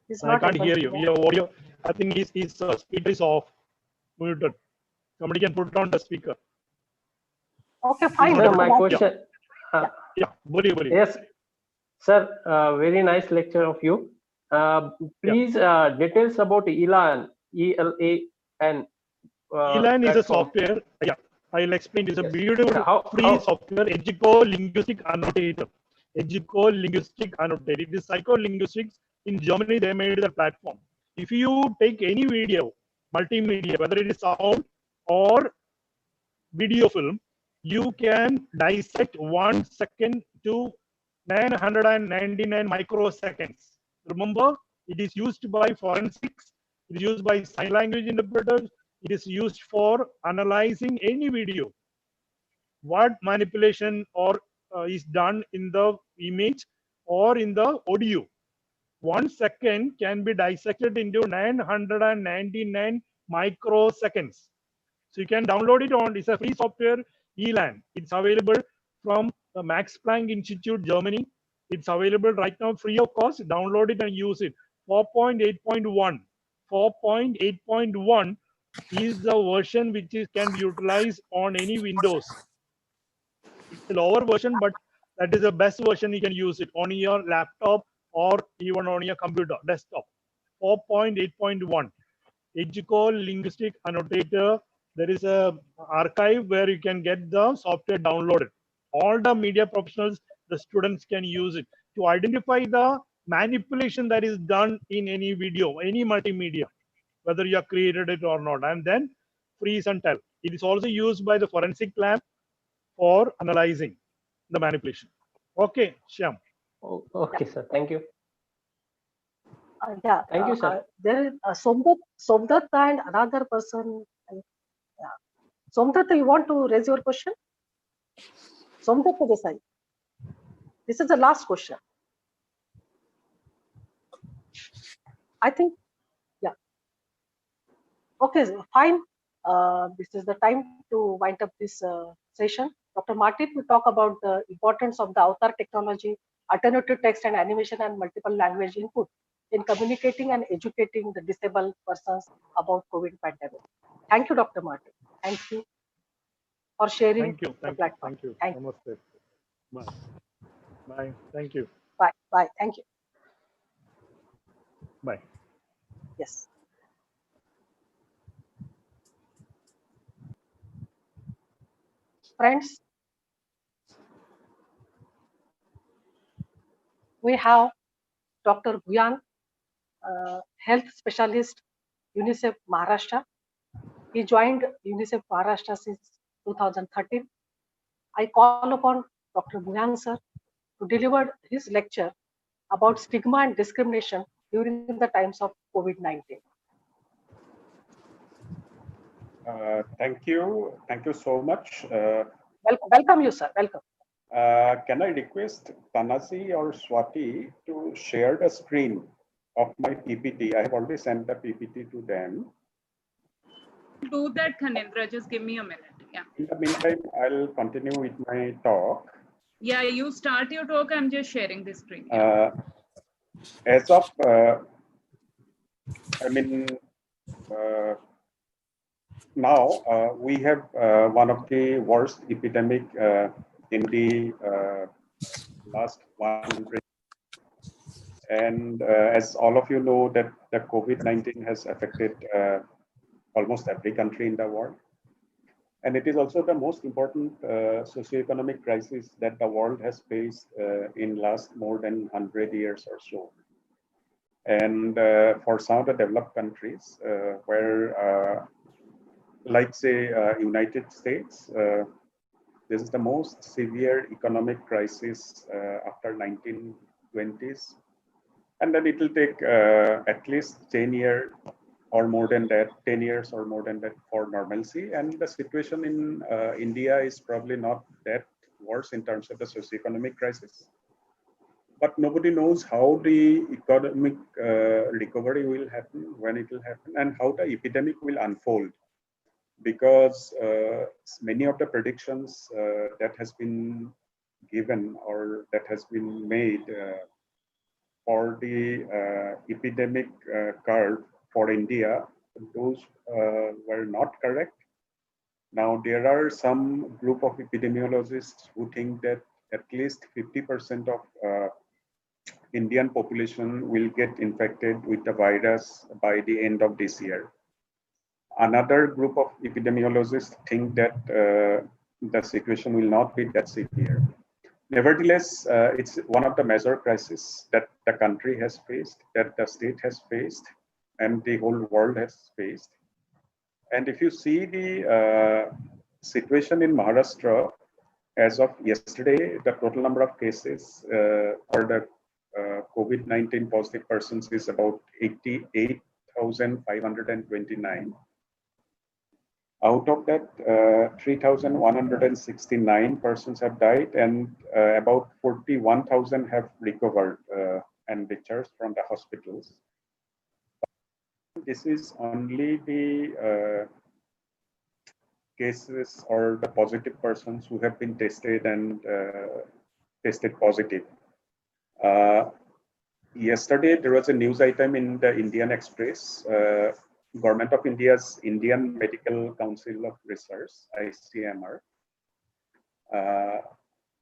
He's I not can't able hear to. you. Your audio, I think his speaker is off. Muted. Somebody can put on the speaker. Okay, fine. Sir, my question. Yeah, boli. Yes, sir. Very nice lecture of you. Please details about ELAN. ELAN. ELAN is a platform. software. Yeah, I'll explain. It's a Yes. beautiful free software, educo-linguistic annotator. Educo-linguistic annotator. It is psycholinguistics. In Germany, they made the platform. If you take any video, multimedia, whether it is sound or video film, you can dissect 1 second to 999 microseconds. Remember, it is used by forensics, it is used by sign language interpreters, it is used for analyzing any video. What manipulation or is done in the image or in the audio. 1 second can be dissected into 999 microseconds. So you can download it on, it's a free software, ELAN. It's available from the Max Planck Institute, Germany. It's available right now free of cost. Download it and use it. 4.8.1. 4.8.1 is the version which can be utilized on any Windows. It's a lower version, but that is the best version. You can use it on your laptop or even on your computer, desktop. 4.8.1. EduCall Linguistic Annotator. There is a archive where you can get the software downloaded. All the media professionals, the students can use it to identify the manipulation that is done in any video, any multimedia, whether you have created it or not, and then freeze and tell. It is also used by the forensic lab for analyzing the manipulation. Okay, Shyam. Oh, okay, sir. Thank you. Thank you, sir. There is Somdat and another person. Yeah. Somdat, you want to raise your question? Somdat Desai. This is the last question. I think, yeah. Okay, fine. This is the time to wind up this session. Dr. Martin will talk about the importance of the avatar technology, alternative text and animation, and multiple language input in communicating and educating the disabled persons about COVID pandemic. Thank you, Dr. Martin. Thank you for sharing the platform. Thank you. Thank you. Namaste. Bye. Bye. Thank you. Bye. Bye. Thank you. Bye. Yes. Friends, we have Dr. Guyan, health specialist, UNICEF Maharashtra. He joined UNICEF Maharashtra since 2013. I call upon Dr. Guyan sir to deliver his lecture about stigma and discrimination during the times of COVID-19. Thank you. Thank you so much. Welcome you, sir. Welcome. Can I request Tanasi or Swati to share the screen of my PPT? I have already sent the PPT to them. Do that, Khanendra. Just give me a minute. Yeah. In the meantime, I'll continue with my talk. Yeah, you start your talk. I'm just sharing the screen. As of, now we have one of the worst epidemic in the last 100. And as all of you know, that the COVID-19 has affected almost every country in the world. And it is also the most important socioeconomic crisis that the world has faced in last more than 100 years or so. And for some of the developed countries where, like say, United States, this is the most severe economic crisis after 1920s. And then it will take at least 10 years or more than that, 10 years or more than that for normalcy. And the situation in India is probably not that worse in terms of the socioeconomic crisis. But nobody knows how the economic recovery will happen, when it will happen, and how the epidemic will unfold. Because many of the predictions that has been given or that has been made for the epidemic curve for India, those were not correct. Now, there are some group of epidemiologists who think that at least 50% of Indian population will get infected with the virus by the end of this year. Another group of epidemiologists think that the situation will not be that severe. Nevertheless, it's one of the major crises that the country has faced, that the state has faced, and the whole world has faced. And if you see the situation in Maharashtra, as of yesterday, the total number of cases or the COVID-19 positive persons is about 88,529. Out of that, 3,169 persons have died, and about 41,000 have recovered and discharged from the hospitals. This is only the cases or the positive persons who have been tested and tested positive. Yesterday, there was a news item in the Indian Express. Government of India's Indian Medical Council of Research, ICMR,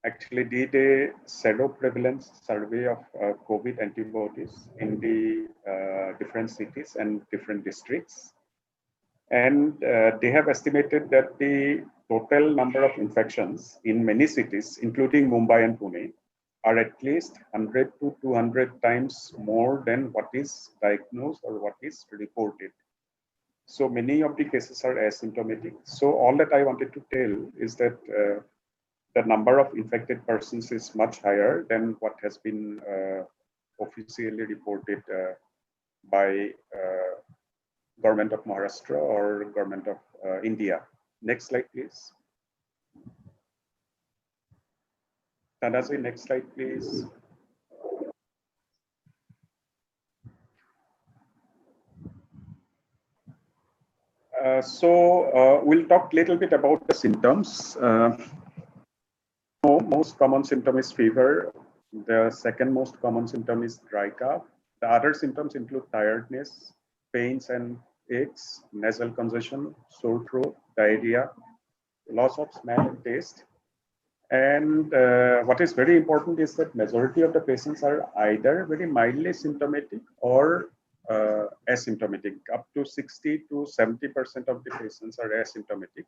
actually did a shadow prevalence survey of COVID antibodies in the different cities and different districts. And they have estimated that the total number of infections in many cities, including Mumbai and Pune, are at least 100 to 200 times more than what is diagnosed or what is reported. So many of the cases are asymptomatic. So all that I wanted to tell is that the number of infected persons is much higher than what has been officially reported by government of Maharashtra or government of India. Next slide, please. Tanazi, next slide, please. We'll talk a little bit about the symptoms. Most common symptom is fever. The second most common symptom is dry cough. The other symptoms include tiredness, pains and aches, nasal congestion, sore throat, diarrhea, loss of smell and taste. And what is very important is that majority of the patients are either very mildly symptomatic or asymptomatic. Up to 60 to 70% of the patients are asymptomatic.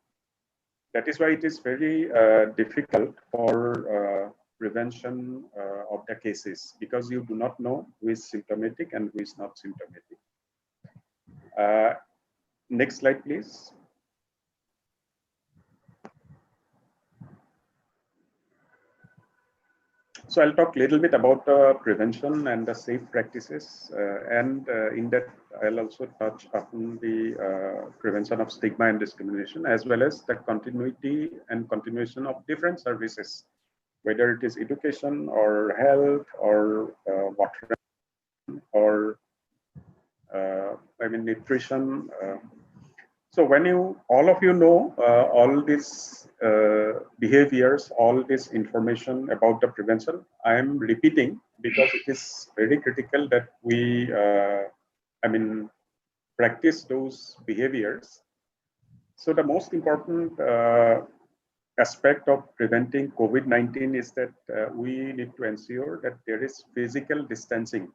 That is why it is very difficult for prevention of the cases, because you do not know who is symptomatic and who is not symptomatic. Next slide, please. So I'll talk a little bit about prevention and the safe practices, and in that I'll also touch upon the prevention of stigma and discrimination, as well as the continuity and continuation of different services, whether it is education or health or water or nutrition. So when all of you know all these behaviors, all this information about the prevention, I am repeating because it is very critical that we, practice those behaviors. So the most important aspect of preventing COVID-19 is that we need to ensure that there is physical distancing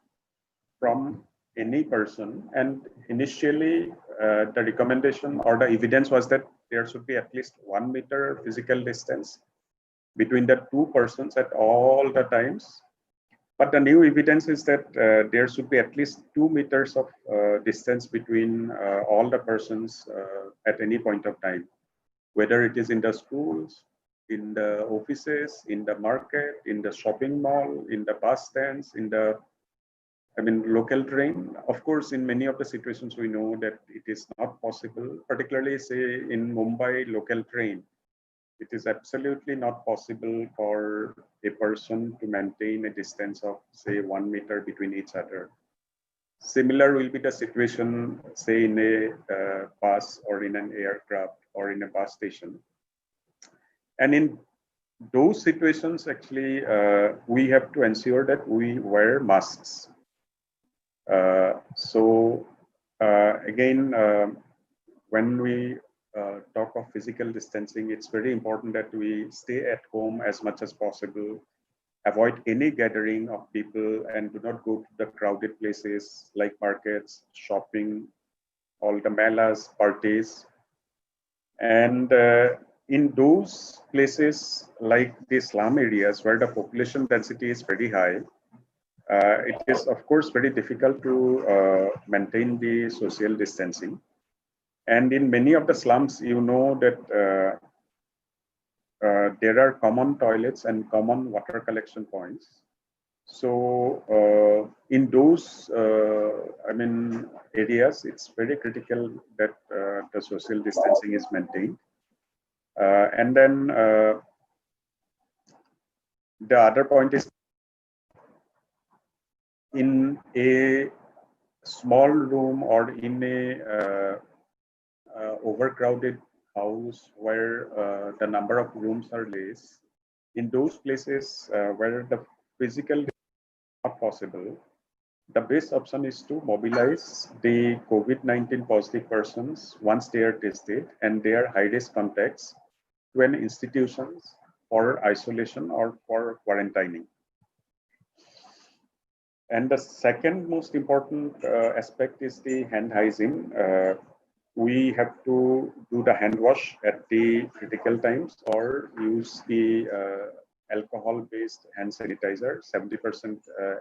from any person. And initially, the recommendation or the evidence was that there should be at least 1 meter physical distance between the two persons at all the times. But the new evidence is that there should be at least 2 meters of distance between all the persons at any point of time, whether it is in the schools, in the offices, in the market, in the shopping mall, in the bus stands, in the local train. Of course, in many of the situations, we know that it is not possible, particularly say in Mumbai local train. It is absolutely not possible for a person to maintain a distance of say 1 meter between each other. Similar will be the situation, say in a bus or in an aircraft or in a bus station. And in those situations, actually, we have to ensure that we wear masks. Again, when we talk of physical distancing, it's very important that we stay at home as much as possible, avoid any gathering of people, and do not go to the crowded places like markets, shopping, all the melas, parties. And in those places like the slum areas where the population density is very high, it is, of course, very difficult to maintain the social distancing. And in many of the slums, you know that there are common toilets and common water collection points. So in those, areas, it's very critical that the social distancing is maintained. And then the other point is, in a small room or in a overcrowded house where the number of rooms are less, in those places where the physical is not possible, the best option is to mobilize the COVID-19 positive persons once they are tested and they are high-risk contacts to an institutions for isolation or for quarantining. And the second most important aspect is the hand hygiene. We have to do the hand wash at the critical times or use the alcohol-based hand sanitizer, 70%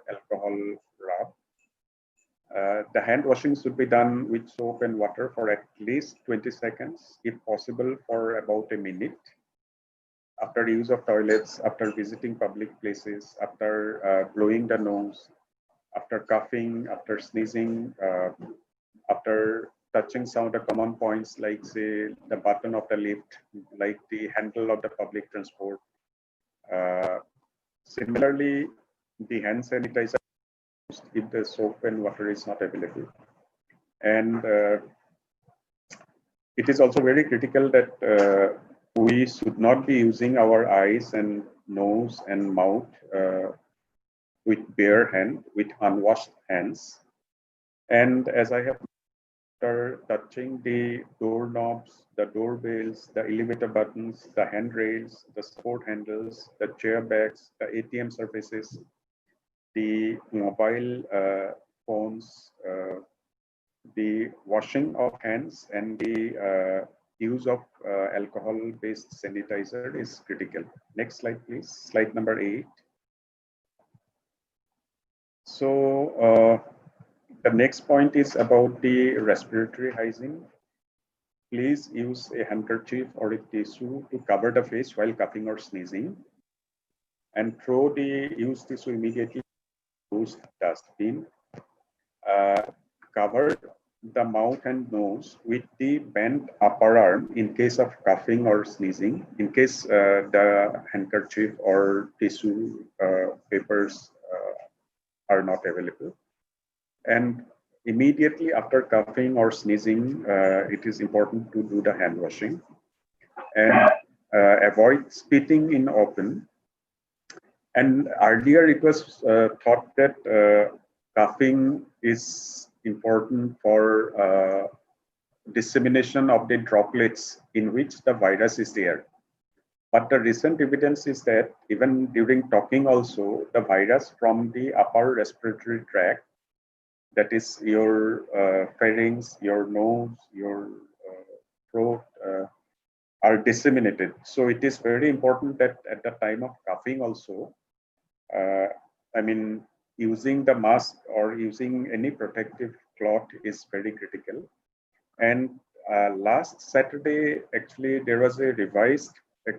alcohol rub. The hand washing should be done with soap and water for at least 20 seconds, if possible for about a minute. After use of toilets, after visiting public places, after blowing the nose, after coughing, after sneezing, after touching some of the common points like say the button of the lift, like the handle of the public transport. Similarly, the hand sanitizer if the soap and water is not available. And it is also very critical that we should not be using our eyes and nose and mouth with bare hand, with unwashed hands. And as I have touching the doorknobs, the doorbells, the elevator buttons, the handrails, the support handles, the chair backs, the ATM surfaces, the mobile phones, the washing of hands and the use of alcohol-based sanitizer is critical. Next slide, please. Slide number 8. So the next point is about the respiratory hygiene. Please use a handkerchief or a tissue to cover the face while coughing or sneezing, and throw the used tissue immediately to dustbin. Cover the mouth and nose with the bent upper arm in case of coughing or sneezing, in case the handkerchief or tissue papers are not available. And immediately after coughing or sneezing, it is important to do the hand washing and avoid spitting in open. And earlier it was thought that coughing is important for dissemination of the droplets in which the virus is there. But the recent evidence is that even during talking also, the virus from the upper respiratory tract, that is your pharynx, your nose, your throat, are disseminated. So it is very important that at the time of coughing also, using the mask or using any protective cloth is very critical. And last Saturday, actually, there was a revised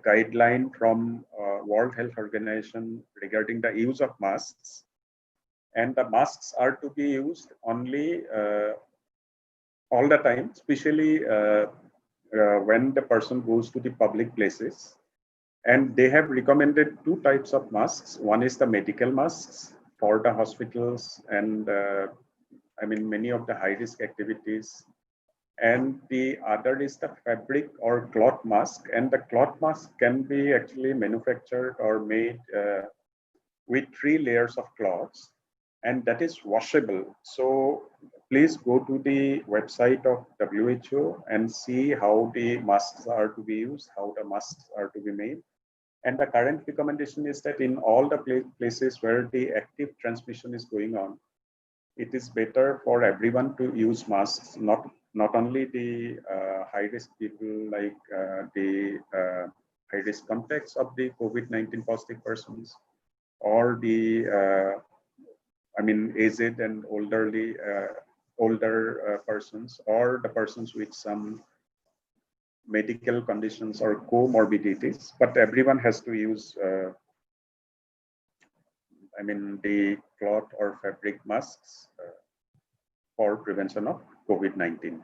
guideline from World Health Organization regarding the use of masks. And the masks are to be used only all the time, especially when the person goes to the public places. And they have recommended 2 types of masks. One is the medical masks for the hospitals and many of the high-risk activities. And the other is the fabric or cloth mask. And the cloth mask can be actually manufactured or made with 3 layers of cloths, and that is washable. So please go to the website of WHO and see how the masks are to be used, how the masks are to be made. And the current recommendation is that in all the places where the active transmission is going on, it is better for everyone to use masks, not only the high-risk people like the high-risk contacts of the COVID-19 positive persons, or the aged and older persons, or the persons with some medical conditions or comorbidities, but everyone has to use the cloth or fabric masks for prevention of COVID-19.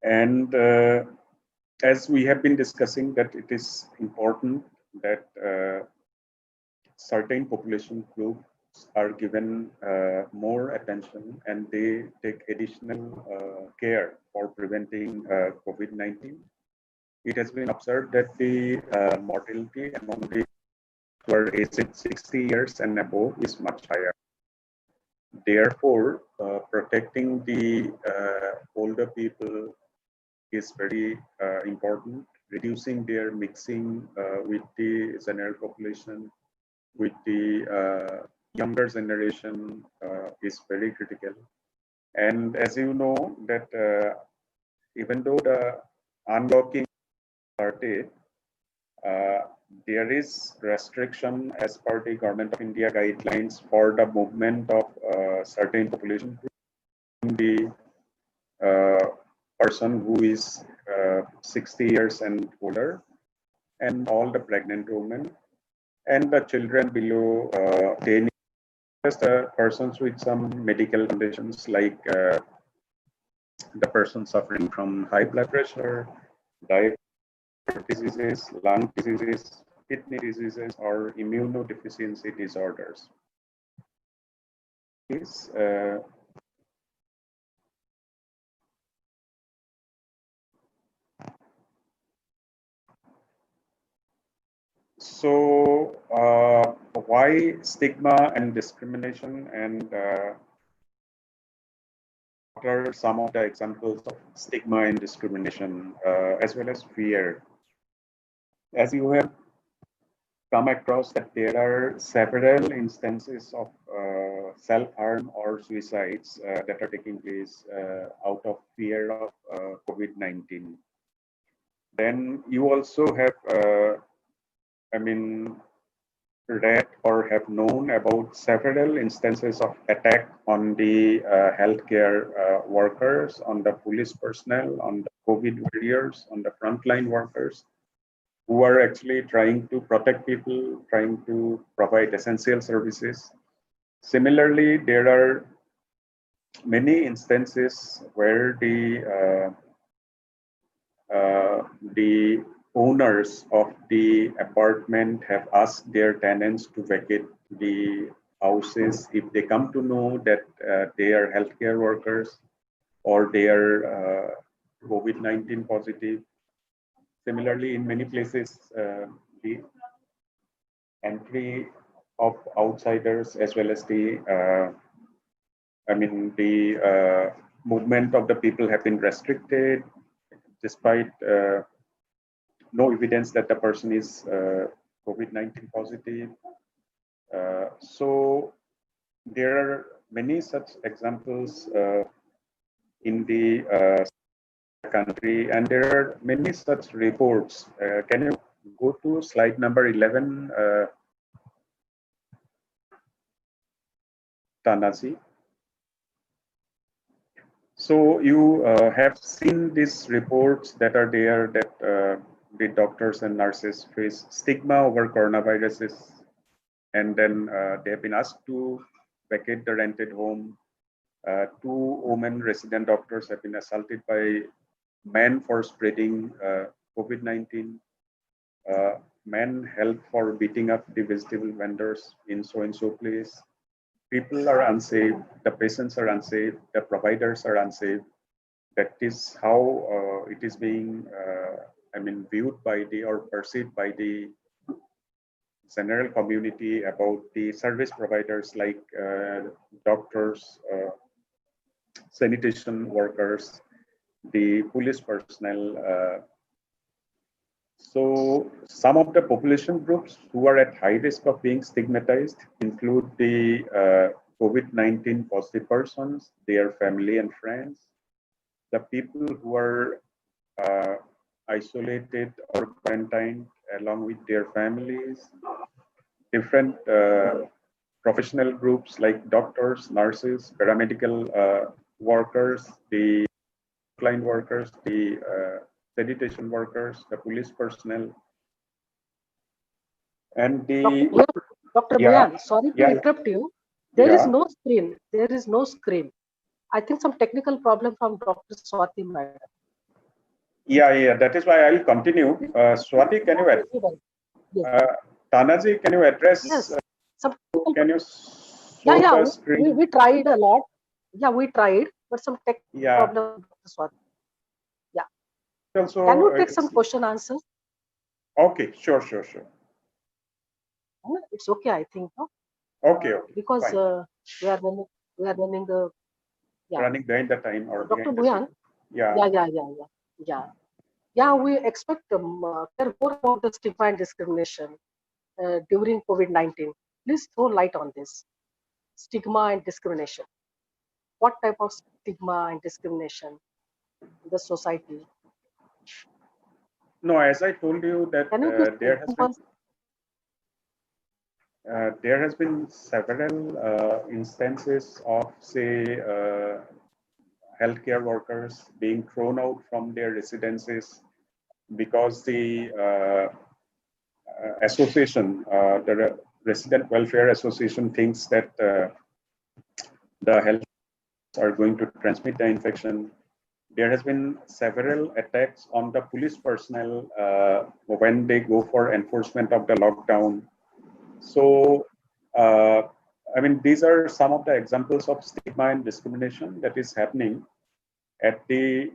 And as we have been discussing, that it is important that certain population groups are given more attention and they take additional care for preventing COVID-19. It has been observed that the mortality among the who are aged 60 years and above is much higher. Therefore, protecting the older people is very important, reducing their mixing with the general population, with the younger generation is very critical. And as you know that even though the unlocking started, there is restriction as per the Government of India guidelines for the movement of certain population group, the person who is 60 years and older, and all the pregnant women, and the children below 10 years, persons with some medical conditions like the person suffering from high blood pressure, diabetes diseases, lung diseases, kidney diseases, or immunodeficiency disorders. Please, so why stigma and discrimination, and what are some of the examples of stigma and discrimination as well as fear? As you have come across that there are several instances of self-harm or suicides that are taking place out of fear of COVID-19. Then you also have, read or have known about several instances of attack on the healthcare workers, on the police personnel, on the COVID warriors, on the frontline workers, who are actually trying to protect people, trying to provide essential services. Similarly, there are many instances where the owners of the apartment have asked their tenants to vacate the houses if they come to know that they are healthcare workers or they are COVID-19 positive. Similarly, in many places, the entry of outsiders as well as the movement of the people have been restricted despite no evidence that the person is COVID-19 positive. So there are many such examples in the country, and there are many such reports. Can you go to slide number 11, Tanasi? So you have seen these reports that are there that the doctors and nurses face stigma over coronaviruses, and then they have been asked to vacate the rented home. 2 women resident doctors have been assaulted by men for spreading COVID-19. Men held for beating up the vegetable vendors in so-and-so place. People are unsafe, the patients are unsafe, the providers are unsafe. That is how it is being, viewed by the or perceived by the general community about the service providers like doctors, sanitation workers, the police personnel. So some of the population groups who are at high risk of being stigmatized include the COVID-19 positive persons, their family and friends, the people who are isolated or quarantined along with their families, different professional groups like doctors, nurses, paramedical workers, the frontline workers, the sanitation workers, the police personnel, and the Dr. Bhuyan, sorry to interrupt you. There is no screen. There is no screen. I think some technical problem from Dr. Swati madam. Yeah. That is why I'll continue. Swati, can you Tanaji, can you address? Yes. Can you show the screen? We tried a lot. Yeah, we tried, but some technical problem, Dr. Swati. Yeah. Also, can you take some question answers? Okay, sure. It's okay, I think. No? Okay. Because we are running running behind the time or Dr. Bhuyan. Yeah. Yeah, we expect hear more about the stigma and discrimination during COVID-19. Please throw light on this stigma and discrimination. What type of stigma and discrimination in the society? No, as I told you that Can you please there us? has been several instances of, say, healthcare workers being thrown out from their residences because the association, the Resident Welfare Association, thinks that the health are going to transmit the infection. There has been several attacks on the police personnel when they go for enforcement of the lockdown. So, I mean, these are some of the examples of stigma and discrimination that is happening at the,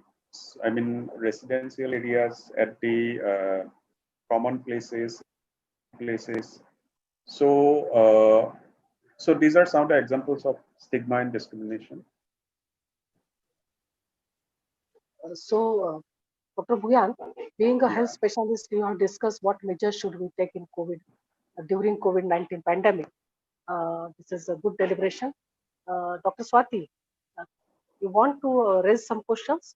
I mean, residential areas, at the common places. So, so these are some of the examples of stigma and discrimination. Dr. Bhuyan, being a health specialist, you have discussed what measures should we take in COVID during COVID-19 pandemic. This is a good deliberation. Dr. Swati, you want to raise some questions?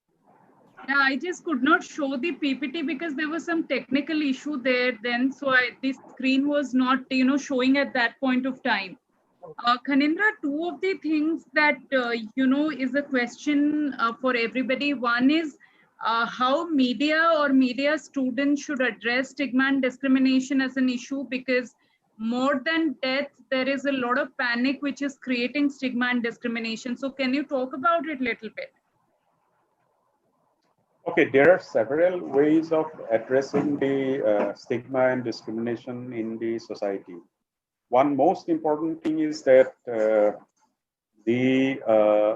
Yeah, I just could not show the PPT because there was some technical issue there then. So the screen was not, showing at that point of time. Khanindra, two of the things that, is a question for everybody. One is how media or media students should address stigma and discrimination as an issue, because more than death, there is a lot of panic which is creating stigma and discrimination. So can you talk about it a little bit? Okay, there are several ways of addressing the stigma and discrimination in the society. One most important thing is that the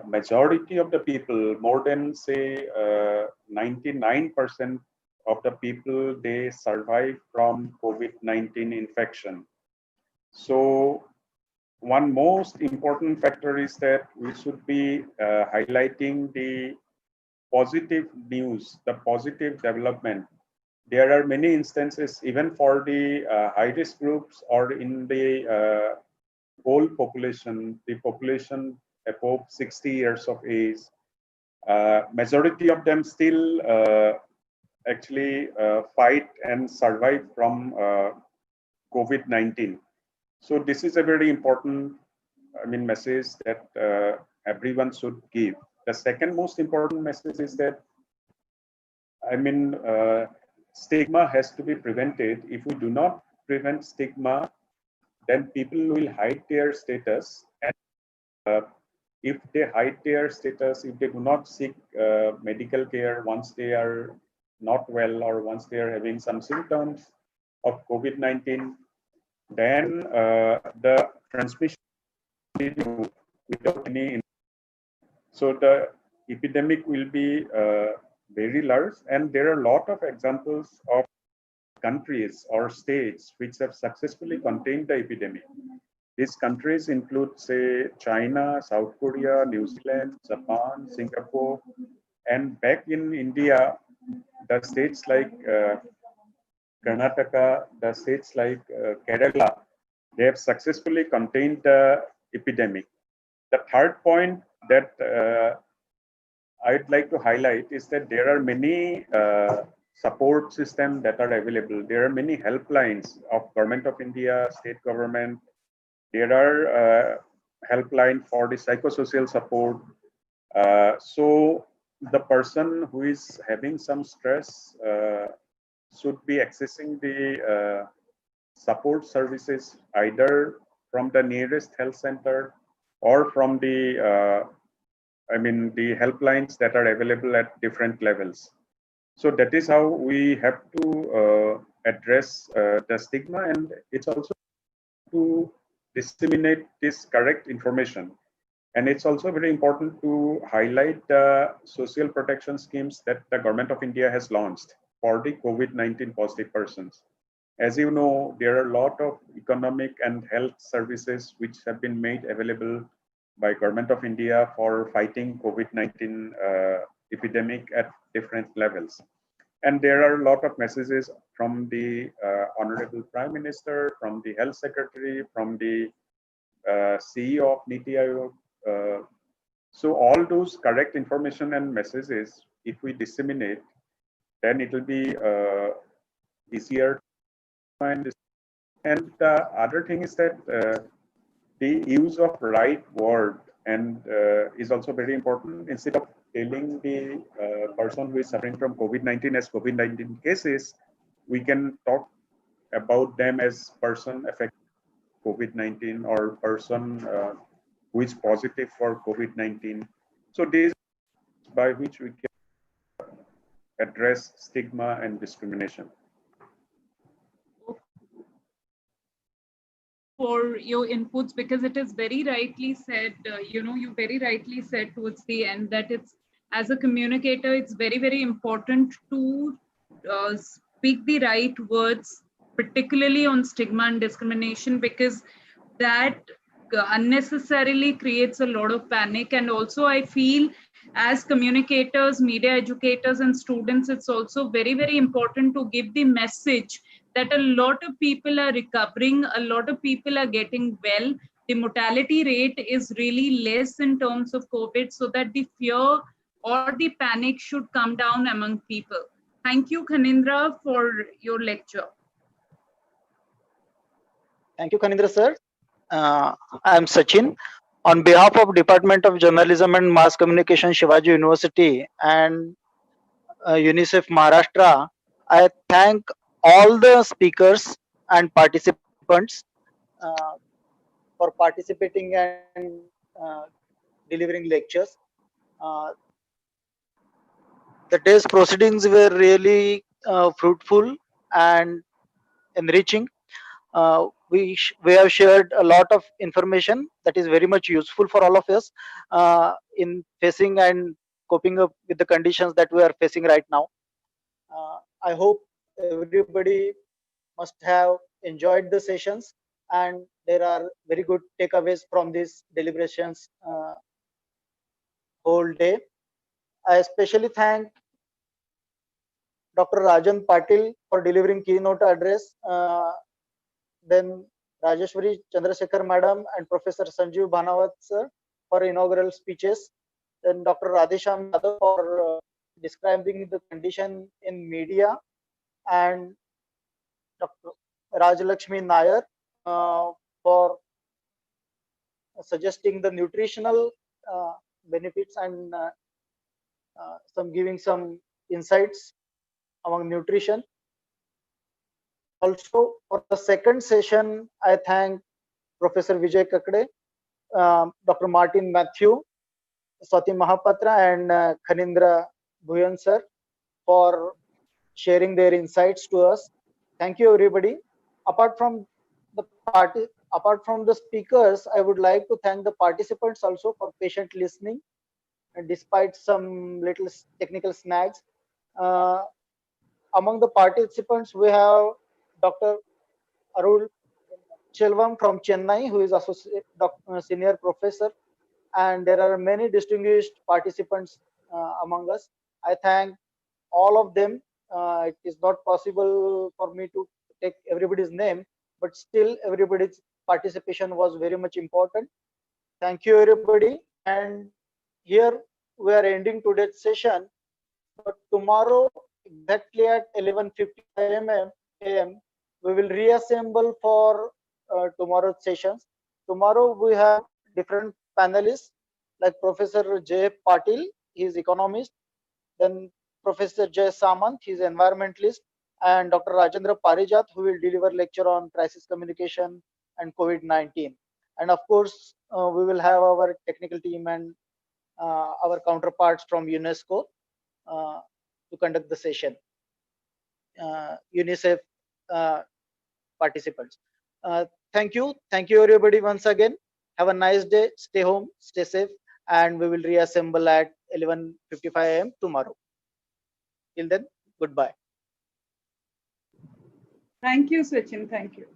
majority of the people, more than say 99% of the people, they survive from COVID-19 infection. So one most important factor is that we should be highlighting the positive news, the positive development. There are many instances, even for the high-risk groups or in the old population, the population above 60 years of age, majority of them still actually fight and survive from COVID-19. So this is a very important, I mean, message that everyone should give. The second most important message is that, I mean, stigma has to be prevented. If we do not prevent stigma, then people will hide their status. And if they hide their status, if they do not seek medical care once they are not well or once they are having some symptoms of COVID-19, then the transmission without any. So the epidemic will be very large, and there are a lot of examples of countries or states which have successfully contained the epidemic. These countries include, say, China, South Korea, New Zealand, Japan, Singapore, and back in India, the states like Karnataka, the states like Kerala, they have successfully contained the epidemic. The third point that I'd like to highlight is that there are many support systems that are available. There are many helplines of Government of India, state government. There are helpline for the psychosocial support. So the person who is having some stress should be accessing the support services either from the nearest health center or from the I mean, the helplines that are available at different levels. So that is how we have to address the stigma, and it's also to disseminate this correct information. And it's also very important to highlight the social protection schemes that the Government of India has launched for the COVID-19 positive persons. As you know, there are a lot of economic and health services which have been made available by Government of India for fighting COVID-19 epidemic at different levels. And there are a lot of messages from the Honorable Prime Minister, from the Health Secretary, from the CEO of Niti Aayog. So all those correct information and messages, if we disseminate, then it will be easier to find. And the other thing is that the use of right word and is also very important. Instead of telling the person who is suffering from COVID-19 as COVID-19 cases, we can talk about them as person affected COVID-19 or person who is positive for COVID-19. So this is by which we can address stigma and discrimination. For your inputs, because it is very rightly said, you very rightly said towards the end that it's, as a communicator, it's very, very important to speak the right words, particularly on stigma and discrimination, because that unnecessarily creates a lot of panic. And also I feel as communicators, media educators and students, it's also very, very important to give the message that a lot of people are recovering, a lot of people are getting well. The mortality rate is really less in terms of COVID, so that the fear or the panic should come down among people. Thank you, Khanindra, for your lecture. Thank you, Khanindra sir. I am Sachin. On behalf of Department of Journalism and Mass Communication, Shivaji University and UNICEF Maharashtra, I thank all the speakers and participants for participating and delivering lectures. The day's proceedings were really fruitful and enriching. We have shared a lot of information that is very much useful for all of us in facing and coping up with the conditions that we are facing right now. I hope everybody must have enjoyed the sessions, and there are very good takeaways from these deliberations whole day. I especially thank Dr. Rajan Patil for delivering keynote address. Then Rajeshwari Chandrasekhar Madam and Professor Sanjeev Bhanawat sir for inaugural speeches. Then Dr. Radhesham Yadav for describing the condition in media, and Dr. Rajalakshmi Nair for suggesting the nutritional benefits and giving some insights among nutrition. Also, for the second session, I thank Professor Vijay Kakade, Dr. Martin Matthew, Swati Mahapatra, and Khanindra Bhuyan sir for sharing their insights to us. Thank you, everybody. Apart from the speakers, I would like to thank the participants also for patient listening, and despite some little technical snags. Among the participants, we have Dr. Arul Chelvam from Chennai, who is senior professor, and there are many distinguished participants among us. I thank all of them. It is not possible for me to take everybody's name, but still everybody's participation was very much important. Thank you, everybody. And here we are ending today's session, but tomorrow exactly at 11:55 a.m. we will reassemble for tomorrow's sessions. Tomorrow we have different panelists like Professor J. Patil, he is economist, then Professor Jay Samant, he is environmentalist, and Dr. Rajendra Parijat, who will deliver lecture on crisis communication and COVID-19. And of course, we will have our technical team and our counterparts from UNESCO to conduct the session. UNICEF participants. Thank you everybody once again. Have a nice day, stay home, stay safe, and we will reassemble at 11:55 a.m. tomorrow. Till then, goodbye. Thank you, Sachin. Thank you.